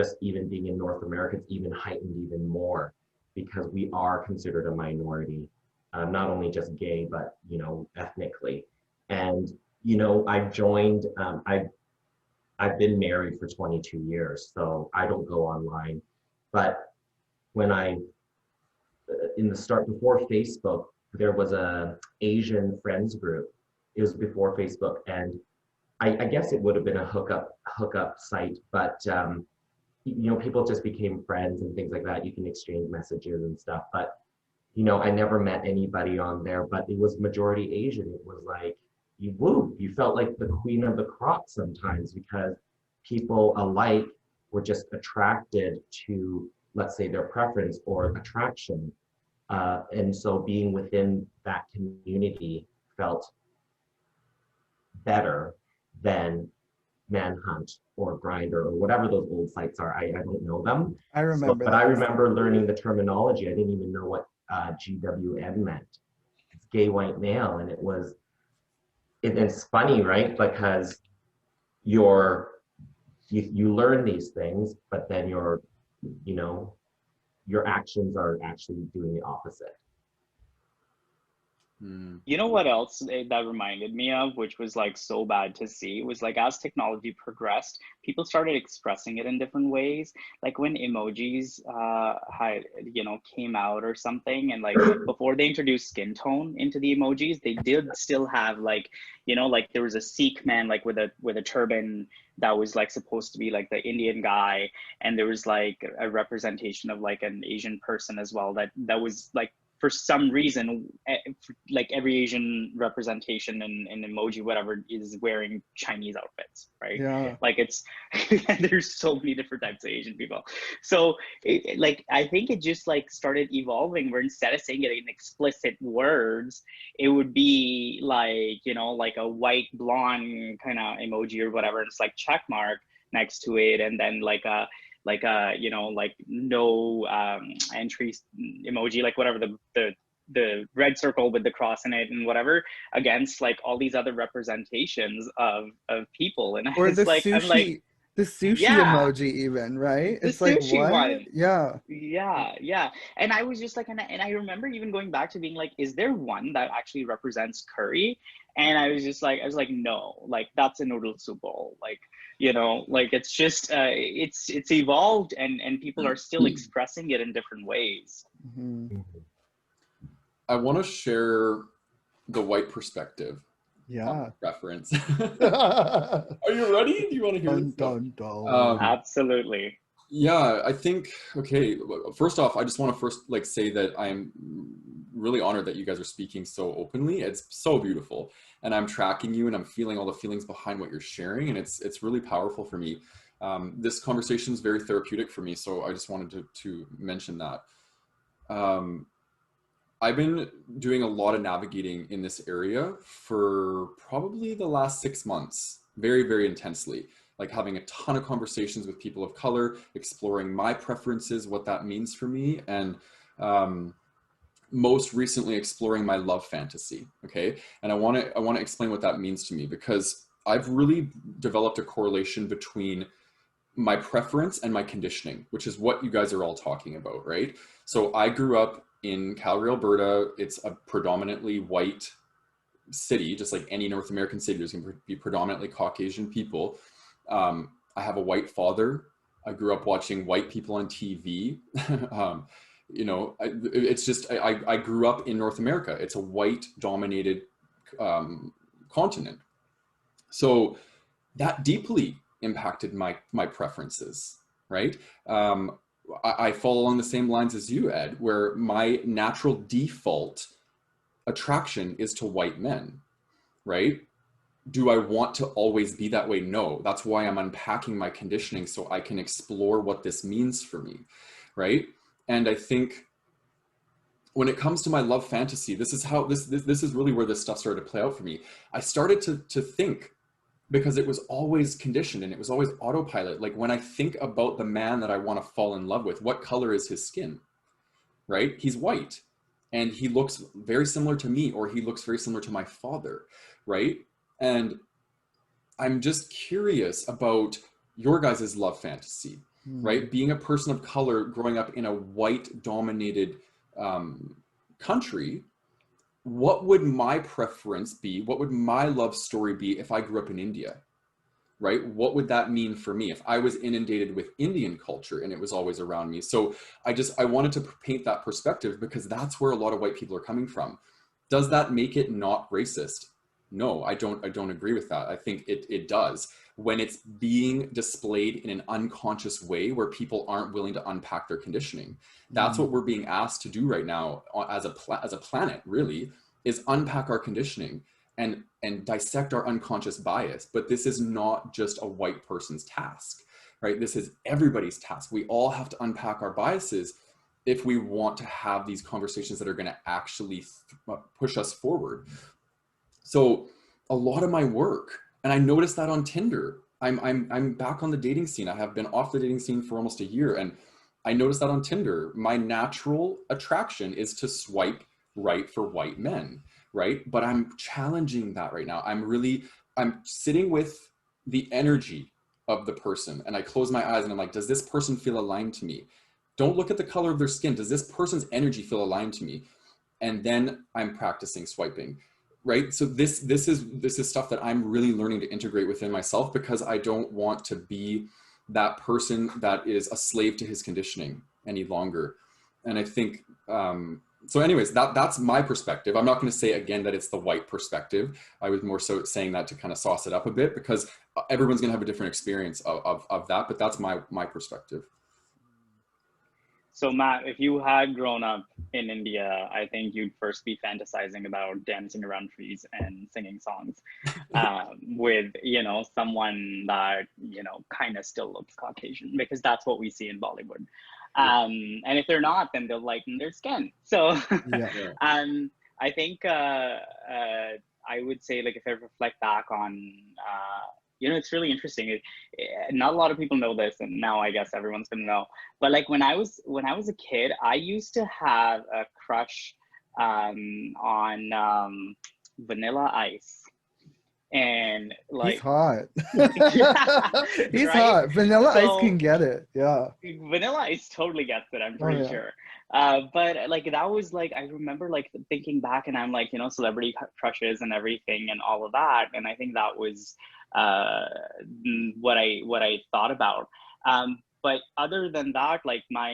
being in North America, it's even heightened even more, because we are considered a minority, not only just gay, but, you know, ethnically. And, you know, I've been married for 22 years, so I don't go online. But when in the start, before Facebook, there was a Asian friends group. It was before Facebook, and I guess it would have been a hookup site, but you know, people just became friends and things like that. You can exchange messages and stuff, but you know, I never met anybody on there, but it was majority Asian. It was like, you felt like the queen of the crop sometimes, because people alike were just attracted to, let's say, their preference or attraction. And so being within that community felt better than Manhunt or Grindr or whatever those old sites are. I don't know them. I remember. But I remember learning the terminology. I didn't even know what GWM meant. It's gay white male, and it's funny, right? Because you learn these things, but then your actions are actually doing the opposite. You know what else that reminded me of, which was like so bad to see, was like, as technology progressed, people started expressing it in different ways. Like when emojis came out or something, and like before they introduced skin tone into the emojis, they did still have like, you know, like there was a Sikh man like with a turban that was like supposed to be like the Indian guy, and there was like a representation of like an Asian person as well, that was like, for some reason, like every Asian representation in emoji, whatever, is wearing Chinese outfits, right? Yeah. Like it's, there's so many different types of Asian people. So like, I think it just like started evolving, where instead of saying it in explicit words, it would be like, you know, like a white blonde kind of emoji or whatever. And it's like check mark next to it. And then like you know, like no entry emoji, like whatever, the red circle with the cross in it and whatever, against like all these other representations of people. And Or it's the like, sushi, I'm like, the sushi yeah, emoji even, right? the It's like, sushi what? one. Yeah. And I was just like, and I remember even going back to being like, is there one that actually represents curry? And I was like, no, like that's a noodle soup bowl, like, you know, like it's just it's evolved, and people are still expressing it in different ways. Mm-hmm. I want to share the white perspective. Yeah. reference. Dun, Are you ready? Do you want to hear this? dun, dun. Absolutely. Yeah, I think, okay, first off, I just want to first like say that I'm really honored that you guys are speaking so openly. It's so beautiful. And I'm tracking you and I'm feeling all the feelings behind what you're sharing. And it's really powerful for me. This conversation is very therapeutic for me. So I just wanted to mention that. I've been doing a lot of navigating in this area for probably the last 6 months, very, very intensely, like having a ton of conversations with people of color, exploring my preferences, what that means for me, and most recently exploring my love fantasy. Okay, and I want to explain what that means to me, because I've really developed a correlation between my preference and my conditioning, which is what you guys are all talking about, right? So I grew up in Calgary, Alberta. It's a predominantly white city, just like any North American city. There's going to be predominantly Caucasian people. I have a white father. I grew up watching white people on TV. You know, it's just, I grew up in North America. It's a white dominated continent. So that deeply impacted my preferences, right? I fall along the same lines as you, Ed, where my natural default attraction is to white men, right? Do I want to always be that way? No. That's why I'm unpacking my conditioning, so I can explore what this means for me, right? And I think when it comes to my love fantasy, this is how this is really where this stuff started to play out for me. I started to think, because it was always conditioned and it was always autopilot. Like when I think about the man that I want to fall in love with, what color is his skin, right? He's white and he looks very similar to me, or he looks very similar to my father, right? And I'm just curious about your guys' love fantasy, right? Being a person of color, growing up in a white dominated country, what would my preference be? What would my love story be if I grew up in India, right? What would that mean for me if I was inundated with Indian culture and it was always around me? So I wanted to paint that perspective, because that's where a lot of white people are coming from. Does that make it not racist? No, I don't agree with that. I think it does, when it's being displayed in an unconscious way where people aren't willing to unpack their conditioning. That's what we're being asked to do right now as a planet, really, is unpack our conditioning and dissect our unconscious bias. But this is not just a white person's task, right? This is everybody's task. We all have to unpack our biases if we want to have these conversations that are going to actually push us forward. So a lot of my work, and I noticed that on Tinder, I'm back on the dating scene. I have been off the dating scene for almost a year, and I noticed that on Tinder, my natural attraction is to swipe right for white men, right? But I'm challenging that right now. I'm sitting with the energy of the person, and I close my eyes and I'm like, does this person feel aligned to me? Don't look at the color of their skin. Does this person's energy feel aligned to me? And then I'm practicing swiping. Right. So this is stuff that I'm really learning to integrate within myself, because I don't want to be that person that is a slave to his conditioning any longer. And I think, so anyways, that's my perspective. I'm not going to say again that it's the white perspective. I was more so saying that to kind of sauce it up a bit, because everyone's going to have a different experience of that, but that's my perspective. So Matt, if you had grown up in India, I think you'd first be fantasizing about dancing around trees and singing songs with, you know, someone that, you know, kind of still looks Caucasian, because that's what we see in Bollywood. And if they're not, then they'll lighten their skin. So I think I would say, like, if I reflect back on, you know, it's really interesting. Not a lot of people know this, and now I guess everyone's gonna know. But like when I was a kid, I used to have a crush on Vanilla Ice, and like he's hot. He's right? hot. Vanilla So, Ice can get it. Yeah. Vanilla Ice totally gets it, I'm pretty sure. But like that was like, I remember like thinking back, and I'm like, you know, celebrity crushes and everything and all of that, and I think that was what I thought about. But other than that, like my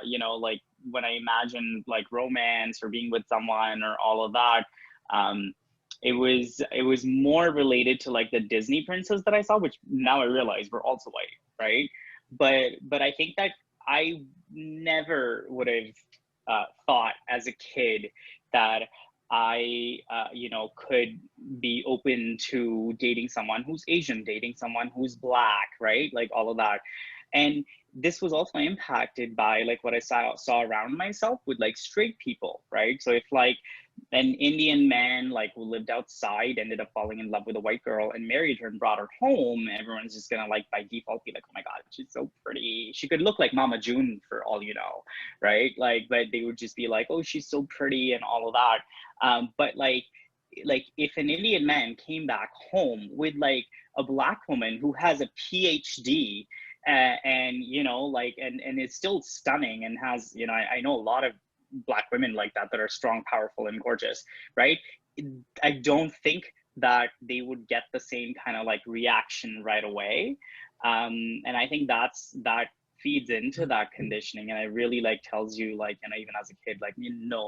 you know, like when I imagine like romance or being with someone or all of that, it was more related to like the Disney princess that I saw, which now I realize were also white, right? But I think that I never would have thought as a kid that I could be open to dating someone who's Asian, dating someone who's Black, right? Like all of that. And this was also impacted by like what I saw around myself with like straight people, right? So if like an Indian man like who lived outside ended up falling in love with a white girl and married her and brought her home, everyone's just gonna like by default be like, oh my God, she's so pretty. She could look like Mama June for all you know, right? Like, but they would just be like, oh, she's so pretty and all of that. But like if an Indian man came back home with like a Black woman who has a PhD and is still stunning and has, I know a lot of Black women like that are strong, powerful, and gorgeous, right? I don't think that they would get the same kind of like reaction right away. And I think that feeds into that conditioning, and it really like tells you like, even as a kid, like,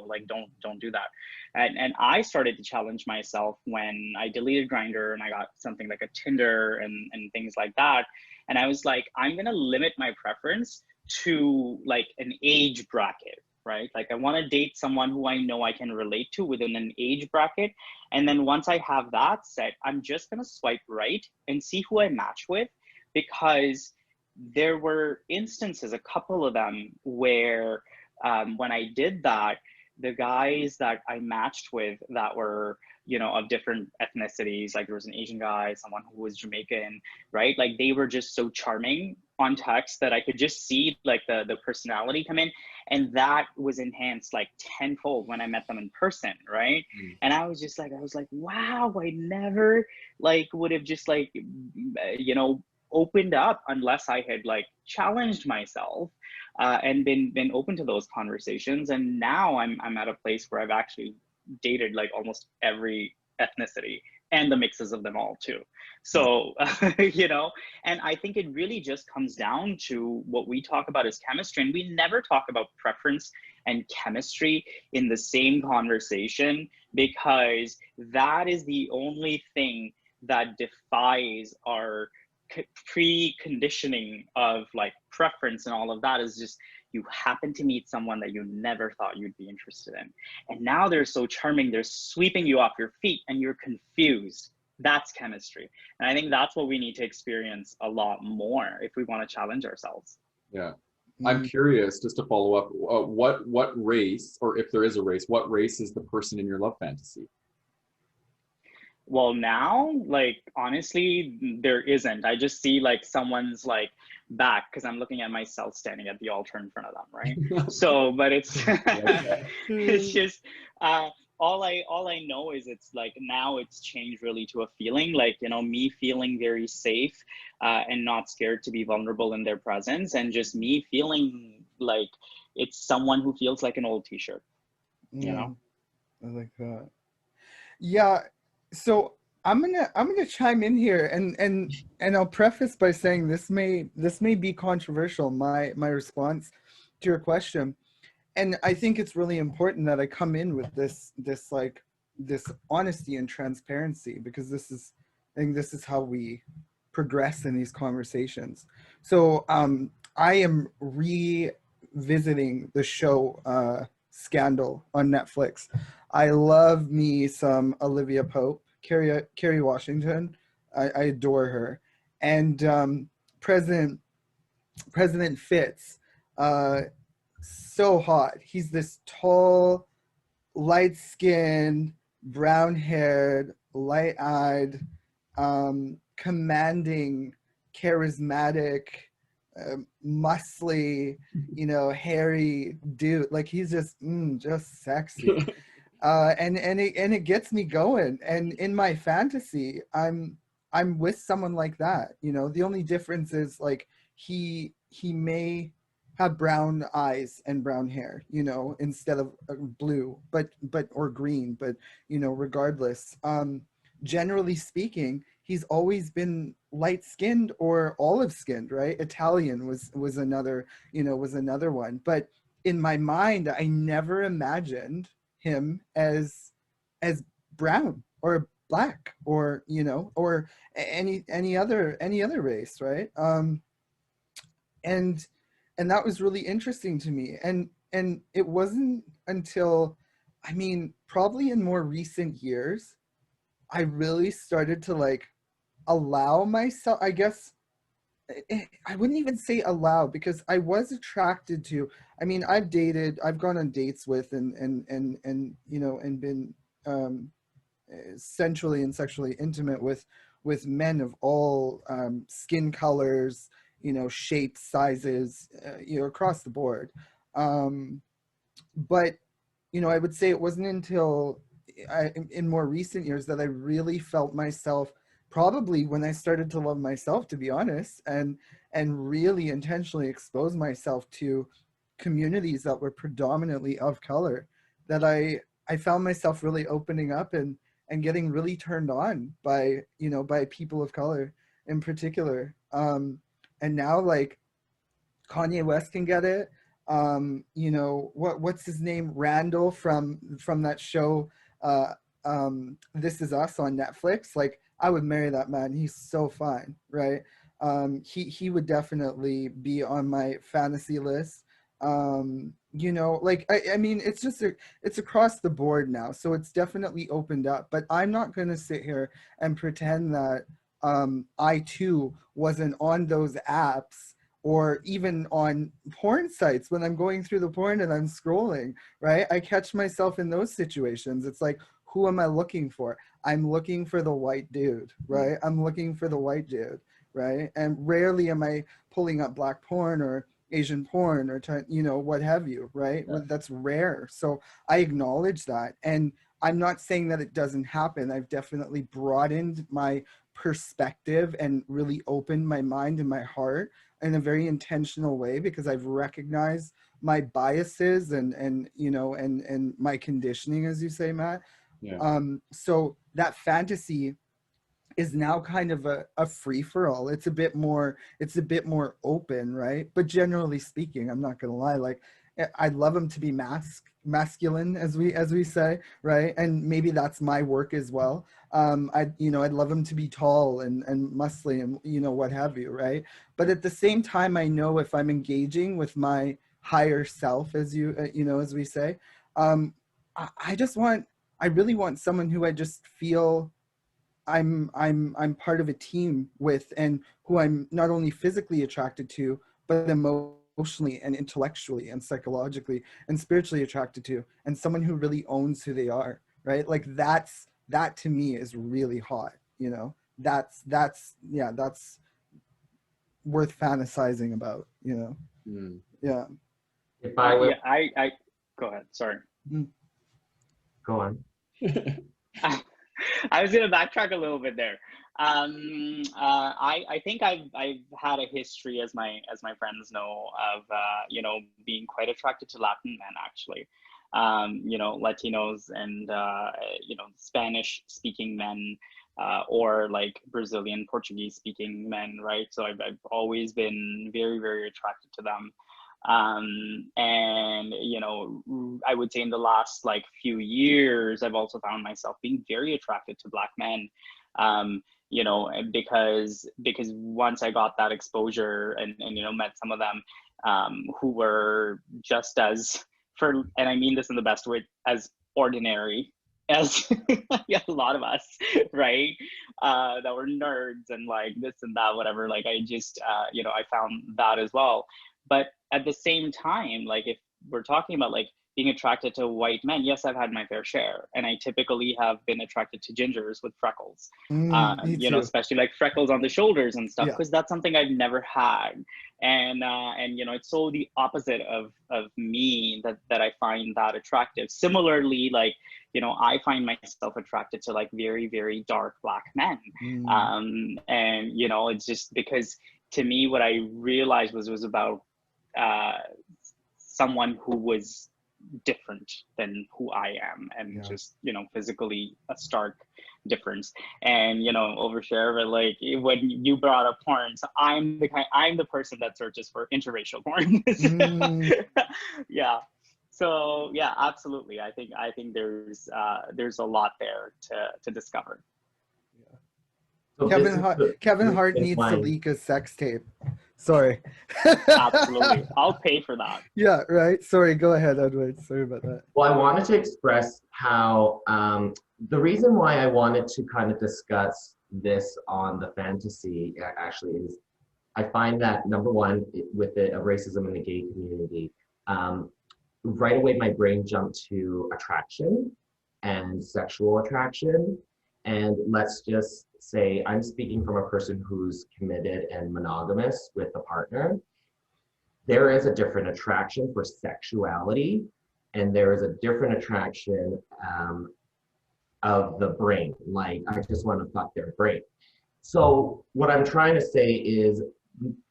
like don't do that. And I started to challenge myself when I deleted Grindr and I got something like a Tinder and things like that. And I was like, I'm gonna limit my preference to like an age bracket, right? Like I want to date someone who I know I can relate to within an age bracket. And then once I have that set, I'm just gonna swipe right and see who I match with, because there were instances, a couple of them, where when I did that, the guys that I matched with that were, of different ethnicities, like there was an Asian guy, someone who was Jamaican, right? Like they were just so charming on text that I could just see like the personality come in, and that was enhanced like tenfold when I met them in person, right? And I was like, wow, I never like would have just like, opened up unless I had like challenged myself and been open to those conversations. And now I'm at a place where I've actually dated like almost every ethnicity and the mixes of them all too. So, and I think it really just comes down to what we talk about as chemistry. And we never talk about preference and chemistry in the same conversation, because that is the only thing that defies our preconditioning of like preference, and all of that is just, you happen to meet someone that you never thought you'd be interested in, and now they're so charming, they're sweeping you off your feet and you're confused. That's chemistry. And I think that's what we need to experience a lot more if we want to challenge ourselves. Yeah. I'm curious, just to follow up, what race, or if there is a race, what race is the person in your love fantasy? Well, now, like, honestly, there isn't. I just see like someone's like back because I'm looking at myself standing at the altar in front of them, right? So, but it's it's just all I know is it's like now it's changed really to a feeling, like, me feeling very safe and not scared to be vulnerable in their presence, and just me feeling like it's someone who feels like an old t-shirt, I like that. Yeah. So I'm gonna chime in here, and I'll preface by saying this may be controversial, my response to your question, and I think it's really important that I come in with this honesty and transparency, because I think this is how we progress in these conversations. So I am revisiting the show Scandal on Netflix. I love me some Olivia Pope, Kerry Washington. I adore her. And President Fitz, so hot. He's this tall, light-skinned, brown-haired, light-eyed, commanding, charismatic, muscly, hairy dude. Like he's just sexy. And it gets me going. And in my fantasy, I'm with someone like that. The only difference is like he may have brown eyes and brown hair, instead of blue, but or green, but regardless, generally speaking, he's always been light-skinned or olive-skinned, right? Italian was another one. But in my mind, I never imagined him as brown, black, or, you know, or any other race, right? And that was really interesting to me. And it wasn't until, I mean, probably in more recent years, I really started to like allow myself, I guess, I wouldn't even say allow, because I was attracted to, I mean, I've gone on dates with and you know, and been sensually and sexually intimate with men of all skin colors, you know, shapes, sizes, you know, across the board. But, you know, I would say it wasn't until in more recent years that I really felt myself, probably when I started to love myself, to be honest, and really intentionally expose myself to communities that were predominantly of color, that I found myself really opening up and getting really turned on by, you know, by people of color in particular. And now, like, Kanye West can get it. You know, what's his name? Randall from that show, This Is Us on Netflix. Like, I would marry that man. He's so fine, right? He would definitely be on my fantasy list. You know, like, I mean, it's just it's across the board now, so it's definitely opened up. But I'm not going to sit here and pretend that I too wasn't on those apps, or even on porn sites when I'm going through the porn and I'm scrolling, right? I catch myself in those situations. It's like, who am I looking for? I'm looking for the white dude, right? I'm looking for the white dude, right? And rarely am I pulling up black porn or Asian porn or, you know, what have you, right? Yeah. That's rare. So I acknowledge that. And I'm not saying that it doesn't happen. I've definitely broadened my perspective and really opened my mind and my heart in a very intentional way, because I've recognized my biases and you know, and my conditioning, as you say, Matt. Yeah. So that fantasy is now kind of a free-for-all. It's a bit more open, right? But generally speaking, I'm not gonna lie, like, I'd love him to be masculine, as we say, right? And maybe that's my work as well. I'd love him to be tall and muscly and, you know, what have you, right? But at the same time, I know if I'm engaging with my higher self, as you know, as we say, I really want someone who I just feel I'm part of a team with, and who I'm not only physically attracted to, but emotionally and intellectually and psychologically and spiritually attracted to, and someone who really owns who they are, right? Like, that to me is really hot, you know. That's worth fantasizing about, you know. Mm. Yeah. If I were, Yeah, I go ahead. Sorry. go on. I was gonna backtrack a little bit there. I think I've had a history, as my friends know, of you know, being quite attracted to Latin men, actually. You know, Latinos and you know, Spanish speaking men, or like Brazilian, Portuguese speaking men, right? So I've always been very, very attracted to them. And you know, I would say in the last like few years, I've also found myself being very attracted to Black men. You know, because once I got that exposure and you know, met some of them who were just as, and I mean this in the best way, as ordinary as yeah, a lot of us, right? That were nerds and like this and that, whatever. Like, I just you know, I found that as well. But at the same time, like, if we're talking about like being attracted to white men, yes, I've had my fair share, and I typically have been attracted to gingers with freckles. Me You know, too. especially like freckles on the shoulders and stuff, Yeah. because that's something I've never had. And you know, it's so the opposite of me that I find that attractive. Similarly, like, you know, I find myself attracted to like very, very dark Black men. And you know, it's just because, to me, what I realized was about someone who was different than who I am, and just, you know, physically a stark difference. And you know, overshare, but like, when you brought up porn, so I'm the person that searches for interracial porn. Yeah. So yeah, absolutely. I think there's a lot there to discover. So this is the Kevin Hart reason needs why- to leak a sex tape. Sorry. Absolutely, I'll pay for that. Yeah, right. Sorry, go ahead, Edward. Sorry about that. Well, I wanted to express how the reason why I wanted to kind of discuss this on the fantasy actually is I find that number one, with the racism in the gay community, right away my brain jumped to attraction and sexual attraction. And let's just say I'm speaking from a person who's committed and monogamous with a partner. There is a different attraction for sexuality, and there is a different attraction of the brain. Like, I just want to fuck their brain. So what I'm trying to say is,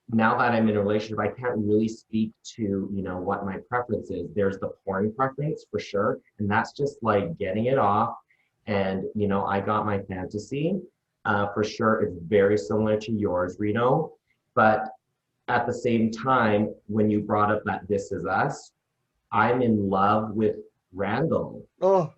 now that I'm in a relationship, I can't really speak to, you know, what my preference is. There's the porn preference for sure, and that's just like getting it off. And, you know, I got my fantasy. For sure, it's very similar to yours, Reno. But at the same time, when you brought up that This Is Us, I'm in love with Randall. Oh,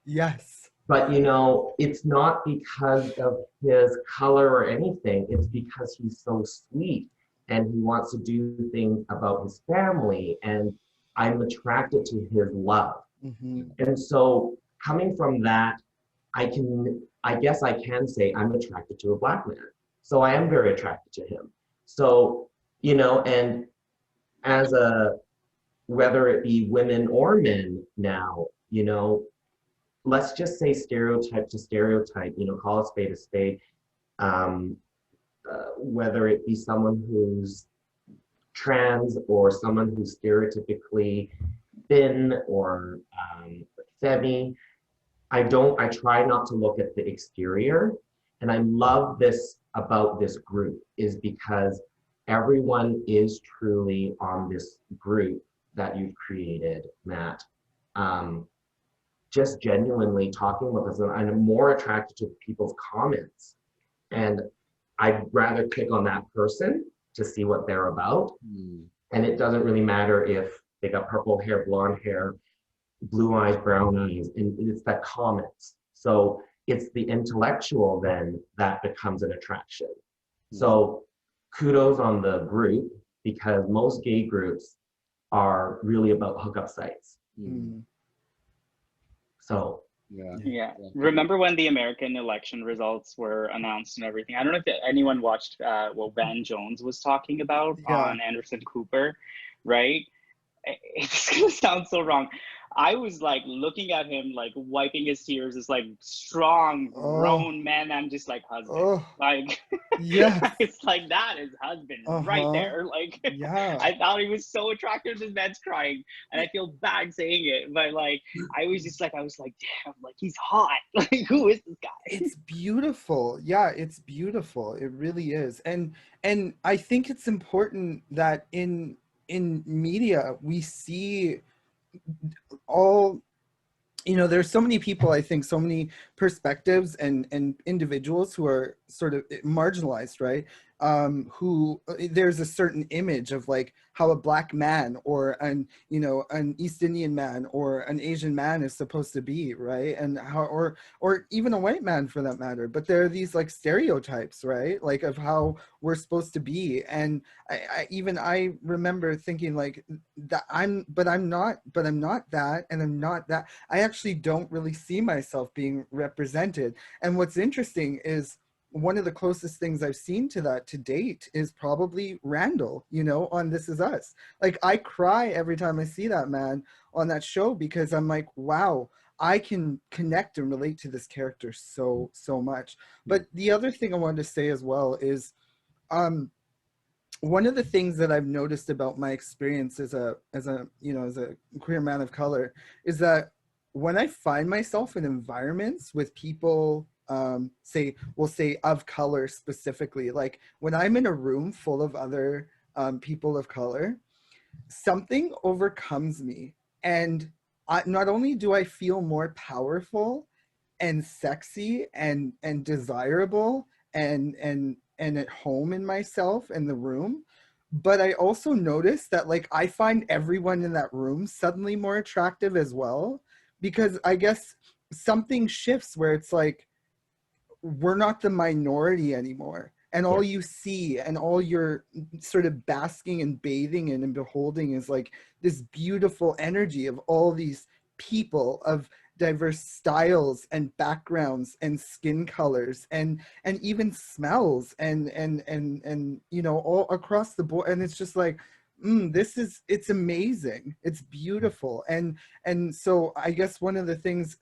yes. But, you know, it's not because of his color or anything. It's because he's so sweet and he wants to do things about his family. And I'm attracted to his love. Mm-hmm. And so coming from that, I guess I can say I'm attracted to a Black man. So I am very attracted to him. So, you know, and as whether it be women or men now, you know, let's just say stereotype to stereotype, you know, call a spade, whether it be someone who's trans or someone who's stereotypically thin or femi. I try not to look at the exterior. And I love this about this group is because everyone is truly on this group that you've created, Matt. Just genuinely talking with us, and I'm more attracted to people's comments. And I'd rather click on that person to see what they're about. And it doesn't really matter if they got purple hair, blonde hair, blue eyes, brown eyes, and it's that comments. So it's the intellectual then that becomes an attraction. So kudos on the group, because most gay groups are really about hookup sites. So yeah. Remember when the American election results were announced and everything? I don't know if anyone watched what Van Jones was talking about on Anderson Cooper, right? It's gonna sound so wrong. I was like looking at him, like wiping his tears. It's like strong, grown man. I'm just like husband, like yes. It's like that is husband right there. Like I thought he was so attractive. This man's crying, and I feel bad saying it, but like I was like, damn, like he's hot. Like who is this guy? It's beautiful. Yeah, it's beautiful. It really is. And I think it's important that in media we see all, you know, there's so many people, I think, so many perspectives and individuals who are sort of marginalized, right? Who there's a certain image of like how a Black man or an East Indian man or an Asian man is supposed to be, right? And how, or even a white man for that matter. But there are these like stereotypes, right? Like of how we're supposed to be. And I remember thinking like that I'm not that, and I'm not that. I actually don't really see myself being represented. And what's interesting is one of the closest things I've seen to that to date is probably Randall, you know, on This Is Us. Like I cry every time I see that man on that show, because I'm like, wow, I can connect and relate to this character so much. But the other thing I wanted to say as well is one of the things that I've noticed about my experience as a queer man of color is that when I find myself in environments with people say of color specifically, like when I'm in a room full of other people of color, something overcomes me. And not only do I feel more powerful and sexy and desirable and at home in myself in the room, But I also noticed that like I find everyone in that room suddenly more attractive as well, because I guess something shifts where it's like we're not the minority anymore. And all you see and all you're sort of basking and bathing in and beholding is like this beautiful energy of all these people of diverse styles and backgrounds and skin colors and even smells and you know, all across the board. And it's just like, it's amazing, it's beautiful. And so I guess one of the things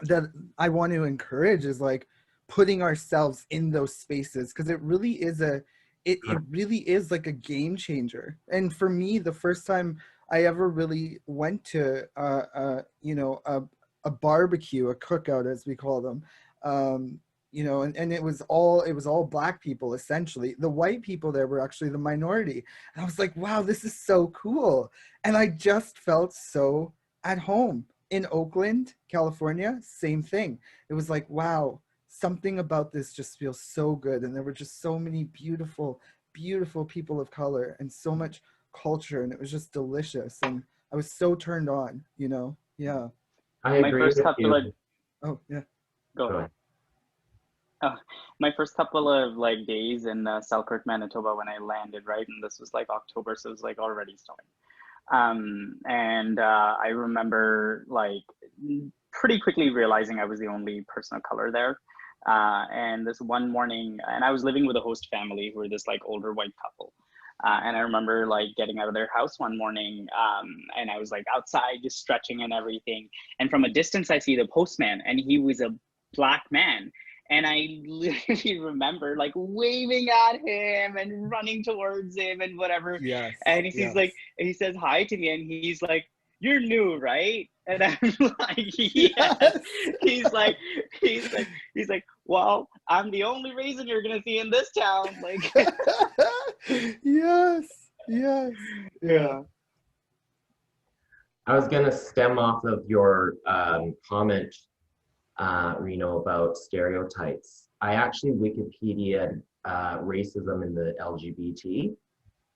that I want to encourage is like putting ourselves in those spaces, because it really is it really is like a game changer. And for me, the first time I ever really went to you know, a barbecue, a cookout as we call them, you know, and it was all Black people essentially. The white people there were actually the minority. And I was like, wow, this is so cool. And I just felt so at home. In Oakland, California, same thing. It was like, wow, something about this just feels so good. And there were just so many beautiful, beautiful people of color and so much culture. And it was just delicious. And I was so turned on, you know? Yeah. I agree with you. Oh, yeah. Go ahead. My first couple of like days in Selkirk, Manitoba when I landed, right? And this was like October, so it was like already snowing. I remember like pretty quickly realizing I was the only person of color there. And this one morning, and I was living with a host family who were this like older white couple. And I remember like getting out of their house one morning, and I was like outside just stretching and everything. And from a distance, I see the postman, and he was a Black man. And I literally remember like waving at him and running towards him and whatever. Yes. And he's like, he says hi to me, and he's like, "You're new, right?" And I'm like, "Yes." He's like, "Well, I'm the only reason you're gonna see in this town." Like, yes. Yeah. I was gonna stem off of your comment, Reno, about stereotypes. I actually Wikipedia'd racism in the LGBT,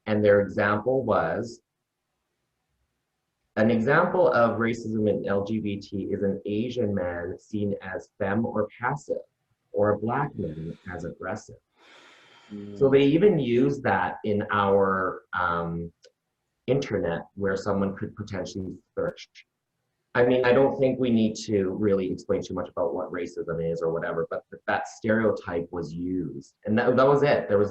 and their example was, an example of racism in LGBT is an Asian man seen as femme or passive, or a Black man as aggressive. So they even use that in our internet, where someone could potentially search. I mean, I don't think we need to really explain too much about what racism is or whatever, but that stereotype was used. And that was it. There was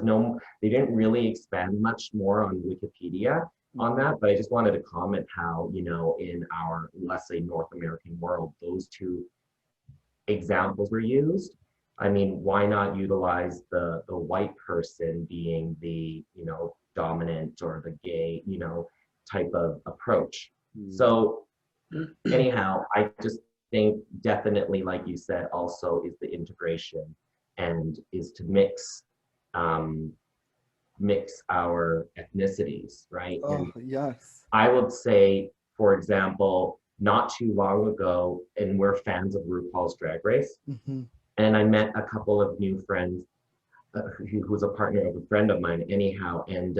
they didn't really expand much more on Wikipedia on that, but I just wanted to comment how, you know, in our, let's say, North American world, those two examples were used. I mean, why not utilize the white person being the, you know, dominant or the gay, you know, type of approach? So anyhow, I just think definitely, like you said, also is the integration, and is to mix our ethnicities, right? Oh, and yes. I would say, for example, not too long ago, and we're fans of RuPaul's Drag Race, and I met a couple of new friends who's a partner of a friend of mine anyhow, and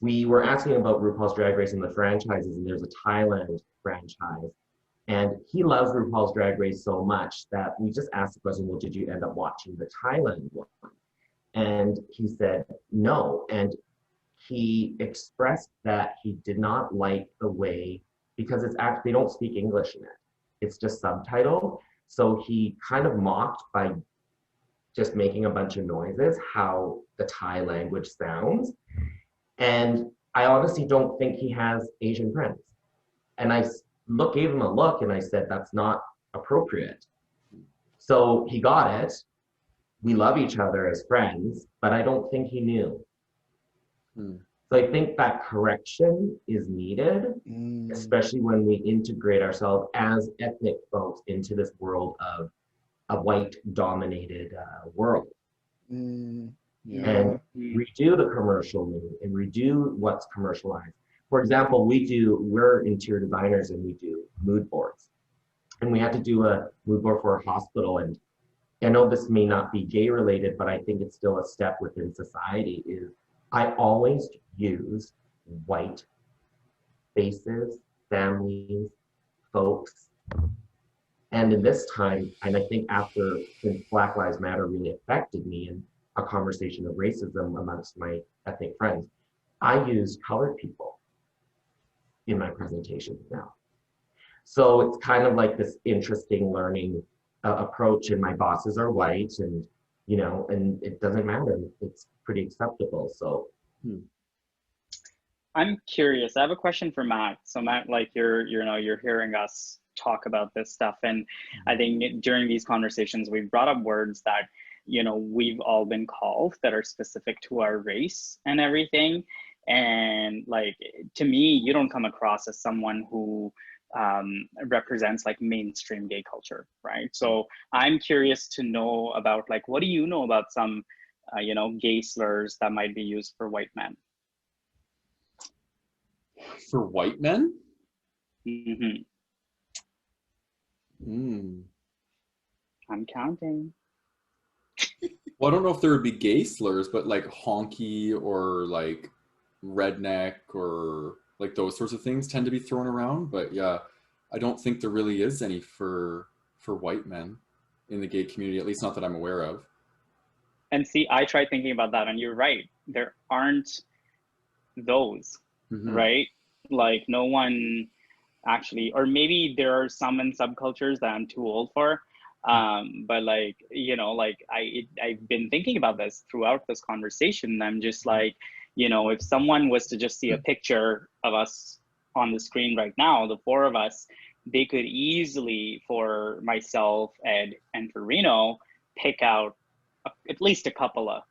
we were asking about RuPaul's Drag Race and the franchises, and there's a Thailand franchise. And he loves RuPaul's Drag Race so much that we just asked the question, well, did you end up watching the Thailand one? And he said no. And he expressed that he did not like the way, because it's actually, they don't speak English in it. It's just subtitled. So he kind of mocked by just making a bunch of noises how the Thai language sounds. And I honestly don't think he has Asian friends. And I gave him a look and I said, that's not appropriate. So he got it. We love each other as friends, but I don't think he knew. So I think that correction is needed, especially when we integrate ourselves as ethnic folks into this world of a white-dominated world. And redo the commercial mood and redo what's commercialized. For example, we're interior designers and we do mood boards. And we had to do a mood board for a hospital. And I know this may not be gay related, but I think it's still a step within society, is I always use white faces, families, folks. And in this time, and I think since Black Lives Matter really affected me in a conversation of racism amongst my ethnic friends, I use colored people in my presentations now. So it's kind of like this interesting learning approach, and my bosses are white, and and it doesn't matter. It's pretty acceptable. So I'm curious. I have a question for Matt. So Matt, like you're hearing us talk about this stuff, and I think during these conversations we've brought up words that we've all been called that are specific to our race and everything. And like, to me, you don't come across as someone who represents like mainstream gay culture, right? So I'm curious to know about, like, what do you know about some gay slurs that might be used for white men? For white men? Mm-hmm. I'm counting. Well, I don't know if there would be gay slurs, but like honky or like redneck or like those sorts of things tend to be thrown around. But yeah, I don't think there really is any for white men in the gay community, at least not that I'm aware of. And see, I tried thinking about that, and you're right. There aren't those, right? Like no one actually, or maybe there are some in subcultures that I'm too old for. But like, I've been thinking about this throughout this conversation. I'm just like, if someone was to just see a picture of us on the screen right now, the four of us, they could easily, for myself, Ed, and for Reno, pick out at least a couple of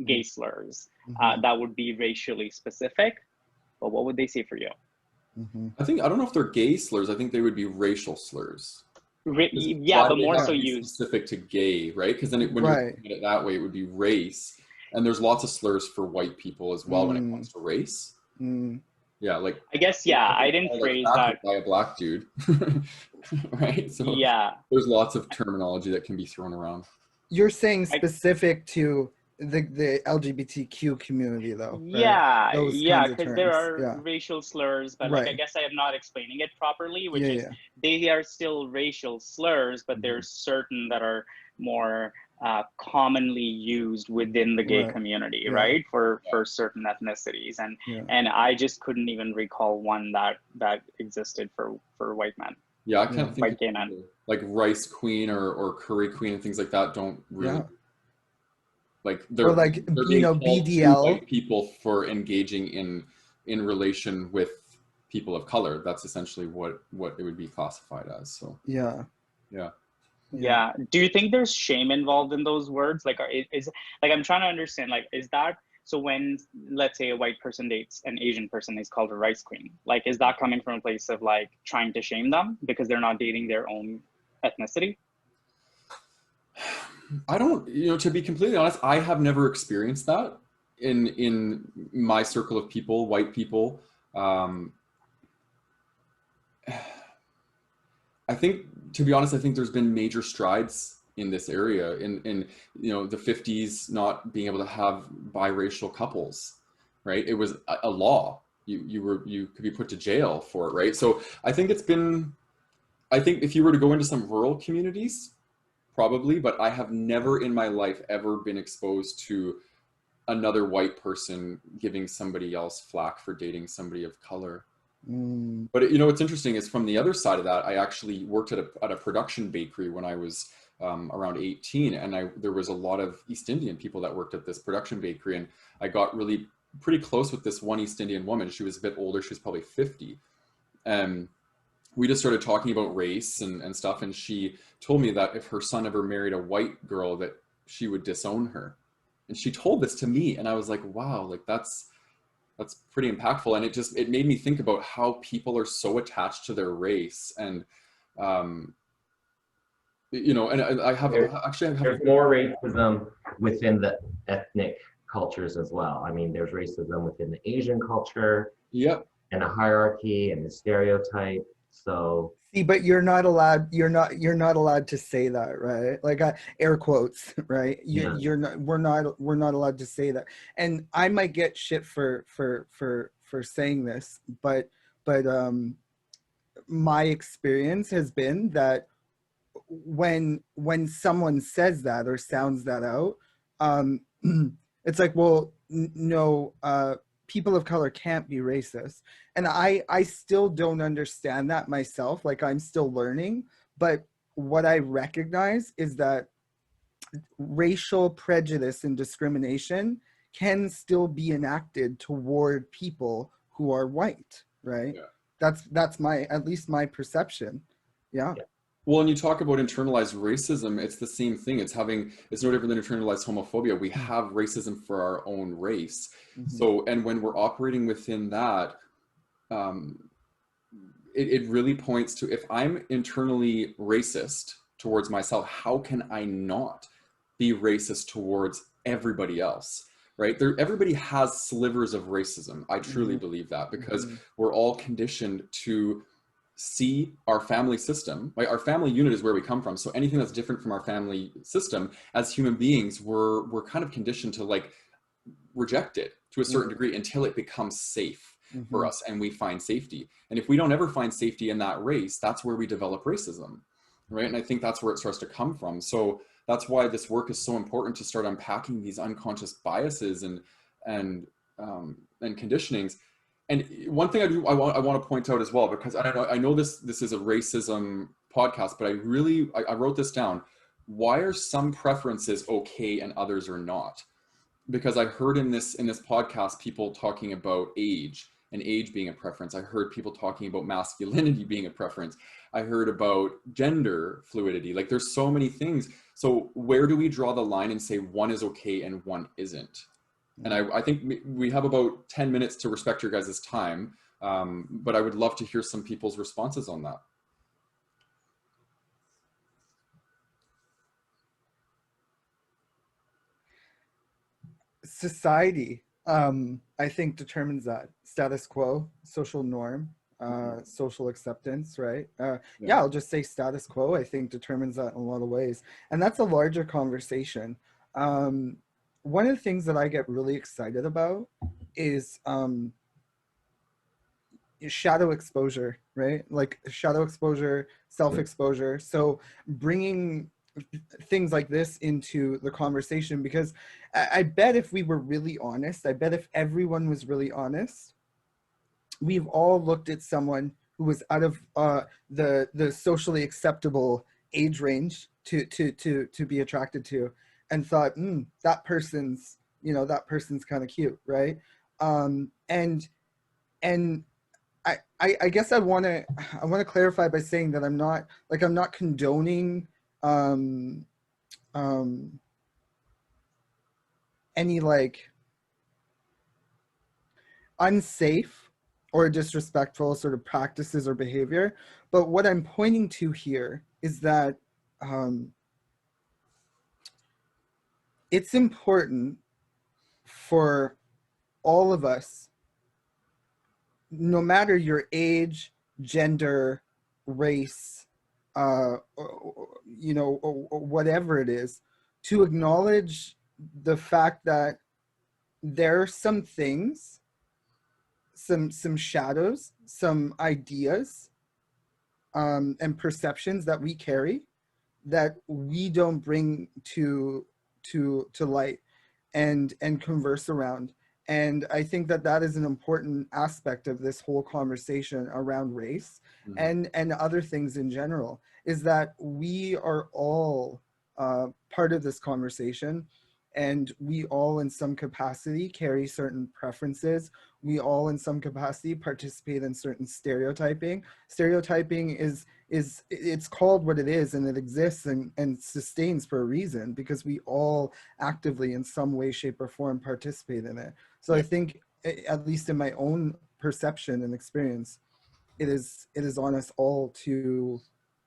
gay slurs that would be racially specific. But what would they say for you? I don't know if they're gay slurs. I think they would be racial slurs. Yeah, but more so used specific to gay, right? Because then when you're looking at it that way, it would be race. And there's lots of slurs for white people as well when it comes to race. Yeah, like I guess, yeah, I didn't phrase that by a black dude, right? So yeah, there's lots of terminology that can be thrown around. You're saying specific to the LGBTQ community, though, yeah, right? yeah, because there are racial slurs, but like I guess I am not explaining it properly, which is they are still racial slurs, but there's certain that are more commonly used within the gay community, right? For certain ethnicities, and I just couldn't even recall one that existed for white men. Yeah, I can't think white gay men. Like Rice Queen or Curry Queen and things like that don't really like they're or like BDL white people for engaging in relation with people of color. That's essentially what it would be classified as. So yeah. Do you think there's shame involved in those words? Like, is like, I'm trying to understand, like, is that, so when, let's say, a white person dates an Asian person, is called a rice queen, like, is that coming from a place of like trying to shame them because they're not dating their own ethnicity? I don't, to be completely honest, I have never experienced that in my circle of people, white people. I think, to be honest, I think there's been major strides in this area in the 50s, not being able to have biracial couples, right? It was a law. You could be put to jail for it, right? So I think if you were to go into some rural communities, probably, but I have never in my life ever been exposed to another white person giving somebody else flack for dating somebody of color. But what's interesting is, from the other side of that, I actually worked at a production bakery when I was around 18, and there was a lot of East Indian people that worked at this production bakery, and I got really pretty close with this one East Indian woman. She was a bit older, she was probably 50. We just started talking about race and stuff, and she told me that if her son ever married a white girl, that she would disown her. And she told this to me, and I was like, wow, like that's pretty impactful. And it made me think about how people are so attached to their race. And and I have there's more racism within the ethnic cultures as well. I mean, there's racism within the Asian culture, and a hierarchy and a stereotype. So See, but you're not allowed. You're not allowed to say that, right? Like air quotes, right? Yeah. You're not. We're not allowed to say that. And I might get shit for saying this, but my experience has been that when someone says that or sounds that out, um, it's like, well, no, people of color can't be racist, and I still don't understand that myself. Like I'm still learning, but what I recognize is that racial prejudice and discrimination can still be enacted toward people who are white, right? Yeah. That's my, at least my perception. Yeah. Well, and you talk about internalized racism, it's the same thing. It's no different than internalized homophobia. We have racism for our own race. Mm-hmm. So, and when we're operating within that, it really points to, if I'm internally racist towards myself, how can I not be racist towards everybody else? Right? Everybody has slivers of racism. I truly believe that, because we're all conditioned to see our family system, right? Our family unit is where we come from. So anything that's different from our family system, as human beings, we're kind of conditioned to like reject it to a certain degree until it becomes safe for us and we find safety. And if we don't ever find safety in that race, that's where we develop racism, right? And I think that's where it starts to come from. So that's why this work is so important, to start unpacking these unconscious biases and conditionings. And one thing I want to point out as well, because I know this is a racism podcast, but I wrote this down. Why are some preferences okay and others are not? Because I heard in this podcast people talking about age, and age being a preference. I heard people talking about masculinity being a preference. I heard about gender fluidity. Like there's so many things. So where do we draw the line and say one is okay and one isn't? And I think we have about 10 minutes to respect your guys' time, but I would love to hear some people's responses on that. Society, I think, determines that. Status quo, social norm, social acceptance, right? Yeah, I'll just say status quo, I think, determines that in a lot of ways. And that's a larger conversation. One of the things that I get really excited about is shadow exposure, right? Like shadow exposure, self-exposure. So bringing things like this into the conversation, because I bet if we were really honest, I bet if everyone was really honest, we've all looked at someone who was out of the socially acceptable age range to be attracted to, and thought, that person's kind of cute, right? And I guess I want to clarify by saying that I'm not condoning any like unsafe or disrespectful sort of practices or behavior, but what I'm pointing to here is that it's important for all of us, no matter your age, gender, race, whatever it is, to acknowledge the fact that there are some things, some shadows, some ideas, and perceptions that we carry that we don't bring to light and converse around. And I think that is an important aspect of this whole conversation around race and other things in general, is that we are all part of this conversation, and we all in some capacity carry certain preferences. We all in some capacity participate in certain stereotyping. Stereotyping is it's called what it is, and it exists and sustains for a reason, because we all actively in some way, shape, or form participate in it. So I think, at least in my own perception and experience, it is on us all to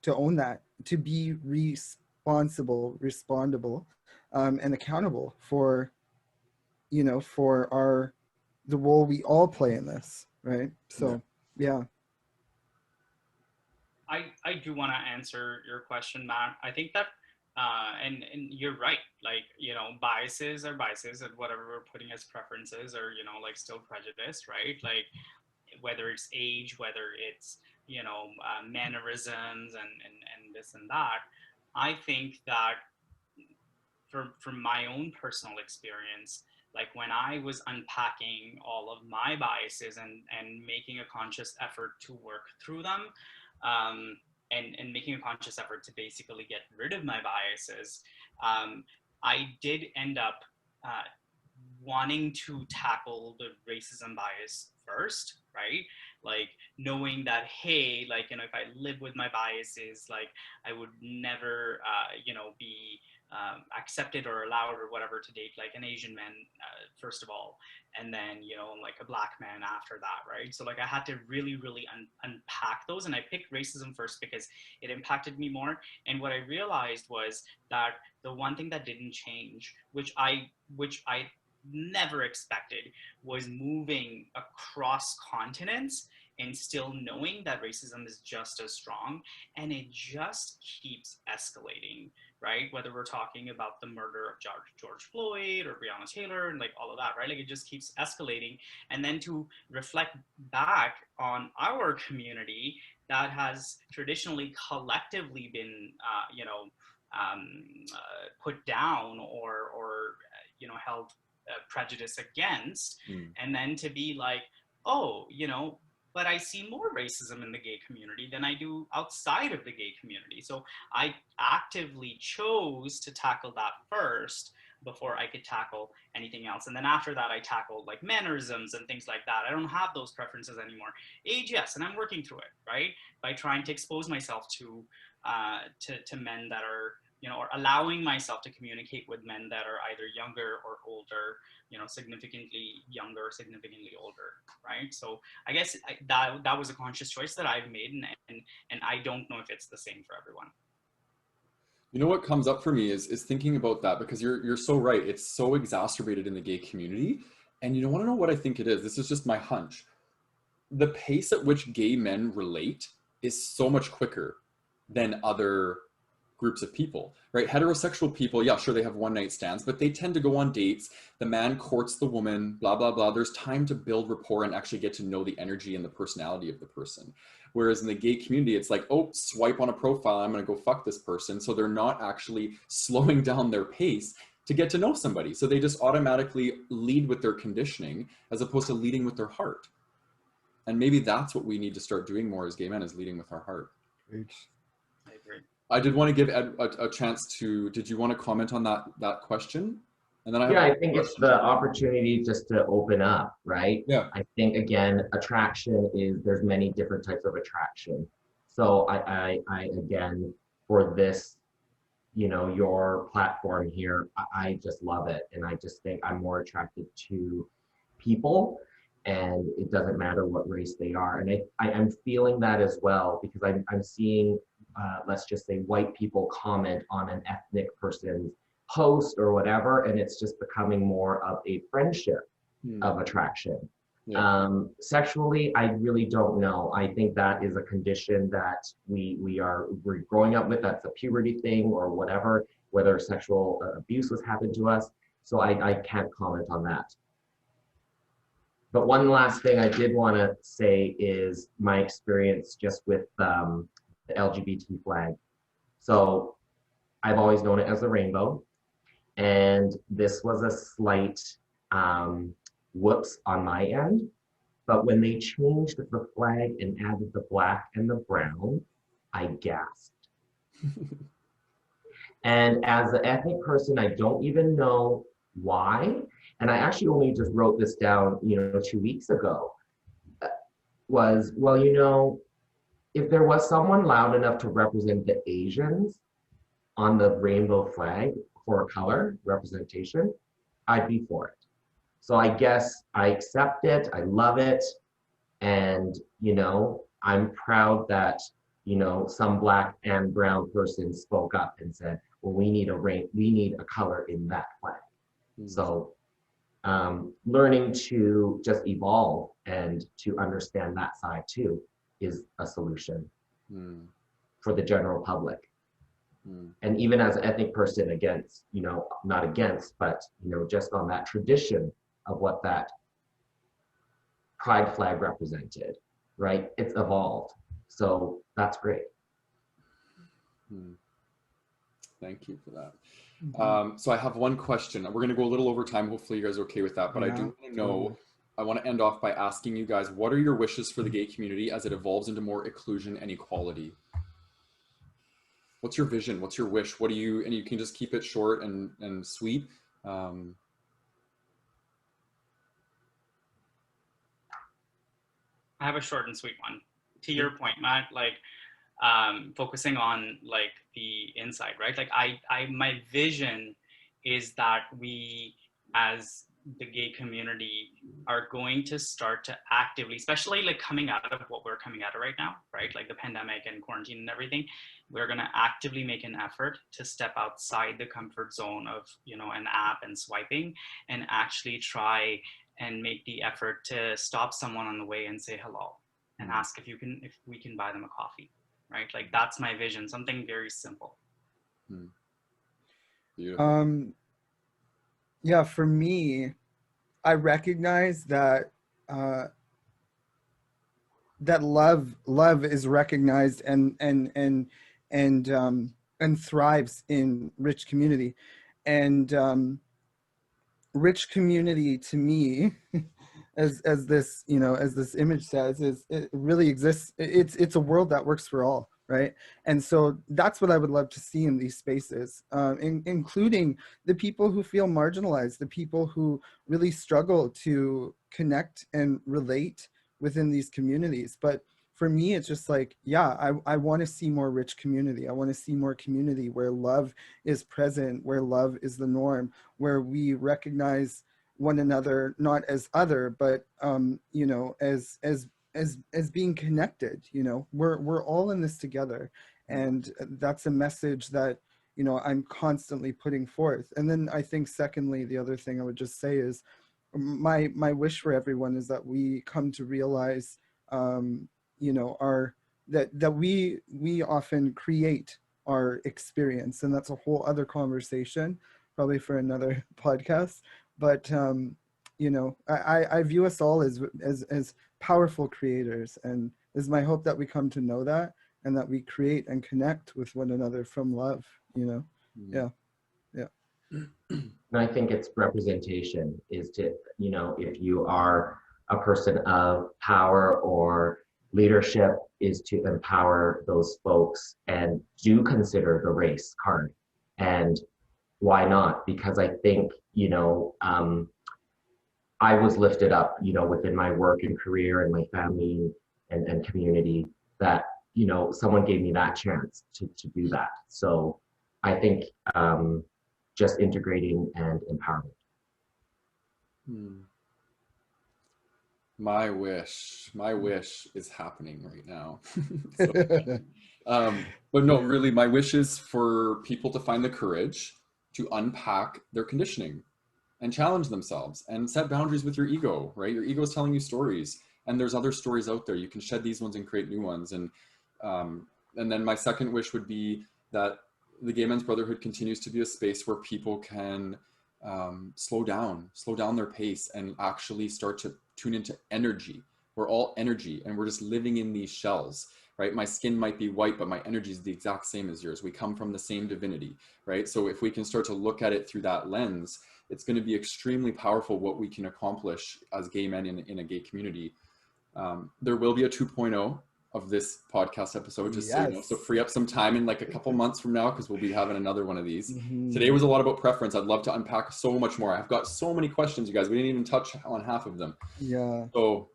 own that, to be responsible, respondable, and accountable for the role we all play in this, right? So yeah. I do want to answer your question, Matt. I think that, and you're right. Like, you know, biases are biases, and whatever we're putting as preferences are, you know, like still prejudice, right? Like, whether it's age, whether it's, you know, mannerisms and this and that. I think that from my own personal experience, like when I was unpacking all of my biases and making a conscious effort to work through them, and making a conscious effort to basically get rid of my biases, I did end up wanting to tackle the racism bias first, right? Like knowing that, hey, like, you know, if I live with my biases, like I would never, you know, be accepted or allowed or whatever to date like an Asian man, first of all, and then, you know, like a black man after that, right? So like I had to really unpack those, and I picked racism first because it impacted me more. And what I realized was that the one thing that didn't change, which I never expected, was moving across continents and still knowing that racism is just as strong, and it just keeps escalating, right? Whether we're talking about the murder of George Floyd or Breonna Taylor and like all of that, right? Like it just keeps escalating. And then to reflect back on our community that has traditionally collectively been, you know, put down or you know, held prejudice against, and then to be like, oh, you know, but I see more racism in the gay community than I do outside of the gay community. So I actively chose to tackle that first before I could tackle anything else. And then after that, I tackled like mannerisms and things like that. I don't have those preferences anymore. Age, yes, and I'm working through it, right? By trying to expose myself to men that are, you know, or allowing myself to communicate with men that are either younger or older, you know, significantly younger or significantly older, right? So I guess that was a conscious choice that I've made, and I don't know if it's the same for everyone. You know what comes up for me is thinking about that, because you're so right. It's so exacerbated in the gay community. And you don't want to know what I think it is. This is just my hunch. The pace at which gay men relate is so much quicker than other groups of people, right? Heterosexual people, yeah, sure, they have one night stands, but they tend to go on dates. The man courts the woman, blah, blah, blah. There's time to build rapport and actually get to know the energy and the personality of the person. Whereas in the gay community, it's like, oh, swipe on a profile, I'm going to go fuck this person. So they're not actually slowing down their pace to get to know somebody. So they just automatically lead with their conditioning as opposed to leading with their heart. And maybe that's what we need to start doing more as gay men, is leading with our heart. Great. I agree. I did want to give Ed a chance to, did you want to comment on that question? And then I think it's the opportunity just to open up, right? Yeah. I think, again, attraction is, there's many different types of attraction. So I again, for this, you know, your platform here, I just love it. And I just think I'm more attracted to people, and it doesn't matter what race they are. And I'm feeling that as well, because I'm seeing, let's just say, white people comment on an ethnic person's post or whatever, and it's just becoming more of a friendship of attraction. Yeah. Sexually, I really don't know. I think that is a condition that we're growing up with. That's a puberty thing or whatever, whether sexual abuse was happened to us. So I can't comment on that. But one last thing I did want to say is my experience just with the LGBT flag. So I've always known it as the rainbow. And this was a slight whoops on my end. But when they changed the flag and added the black and the brown, I gasped. And as an ethnic person, I don't even know why. And I actually only just wrote this down, 2 weeks ago. Was, well, if there was someone loud enough to represent the Asians on the rainbow flag for color representation, I'd be for it. So I guess I accept it, I love it, and I'm proud that some black and brown person spoke up and said, well, we need a color in that flag. Mm-hmm. So learning to just evolve and to understand that side too is a solution. for the general public. Mm. And even as an ethnic person against, you know, not against, but, you know, just on that tradition of what that pride flag represented, right? It's evolved. So that's great. Mm. Thank you for that. Mhm. So I have one question. We're going to go a little over time. Hopefully you guys are okay with that. But I do Yeah, want to know, totally. I want to end off by asking you guys, what are your wishes for the gay community as it evolves into more inclusion and equality? What's your vision? What's your wish? What do you, and you can just keep it short and sweet. Um, I have a short and sweet one. To your point, Matt, like focusing on like the inside, right? Like my vision is that we as the gay community are going to start to actively, especially like coming out of what we're coming out of right now, right? Like the pandemic and quarantine and everything, we're going to actively make an effort to step outside the comfort zone of, you know, an app and swiping, and actually try and make the effort to stop someone on the way and say hello and ask if we can buy them a coffee, right? Like that's my vision, something very simple. Beautiful. Yeah, for me, I recognize that that love is recognized and thrives in rich community, and rich community to me, as this, you know, as this image says, is it really exists. It's a world that works for all, right? And so that's what I would love to see in these spaces, including the people who feel marginalized, the people who really struggle to connect and relate within these communities. But for me, it's just like, yeah, I want to see more rich community. I want to see more community where love is present, where love is the norm, where we recognize one another not as other, but you know, as being connected. You know, we're all in this together, and that's a message that, you know, I'm constantly putting forth. And then I think secondly, the other thing I would just say is my wish for everyone is that we come to realize, you know, that we often create our experience, and that's a whole other conversation, probably for another podcast. But you know, I view us all as powerful creators, and it's my hope that we come to know that, and that we create and connect with one another from love. You know, yeah. And I think it's representation is to, you know, if you are a person of power or leadership, is to empower those folks and do consider the race card. And why not? Because I think, you know, I was lifted up, you know, within my work and career and my family and community, that, you know, someone gave me that chance to do that. So I think just integrating and empowerment. My wish is happening right now. But no, really, my wish is for people to find the courage to unpack their conditioning and challenge themselves and set boundaries with your ego, right? Your ego is telling you stories, and there's other stories out there. You can shed these ones and create new ones. And then my second wish would be that the Gay Men's Brotherhood continues to be a space where people can slow down their pace and actually start to tune into energy. We're all energy, and we're just living in these shells, right? My skin might be white, but my energy is the exact same as yours. We come from the same divinity, right? So if we can start to look at it through that lens, it's going to be extremely powerful what we can accomplish as gay men in a gay community. There will be a 2.0 of this podcast episode, just so you know. So free up some time in like a couple months from now, because we'll be having another one of these. Today was a lot about preference. I'd love to unpack so much more. I've got so many questions, you guys. We didn't even touch on half of them. Yeah. So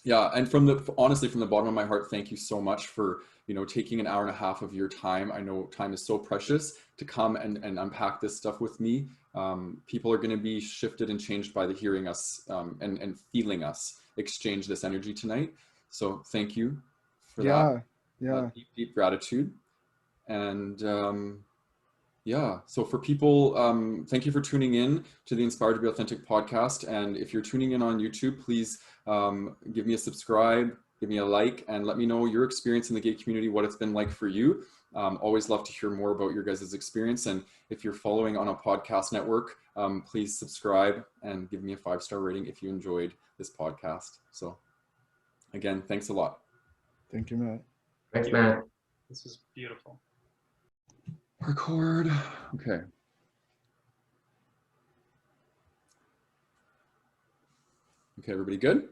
yeah, and honestly, from the bottom of my heart, thank you so much for, you know, taking an hour and a half of your time. I know time is so precious to come and unpack this stuff with me. People are going to be shifted and changed by the hearing us and feeling us exchange this energy tonight. So thank you for that. Yeah. Deep, deep gratitude. And yeah, so for people, thank you for tuning in to the Inspired to Be Authentic podcast. And if you're tuning in on YouTube, please give me a subscribe, give me a like, and let me know your experience in the gay community, what it's been like for you. Always love to hear more about your guys' experience. And if you're following on a podcast network, please subscribe and give me a 5-star rating if you enjoyed this podcast. So again, thanks a lot. Thank you, Matt. Thanks, Matt. This was beautiful. Record. Okay. Okay, everybody good?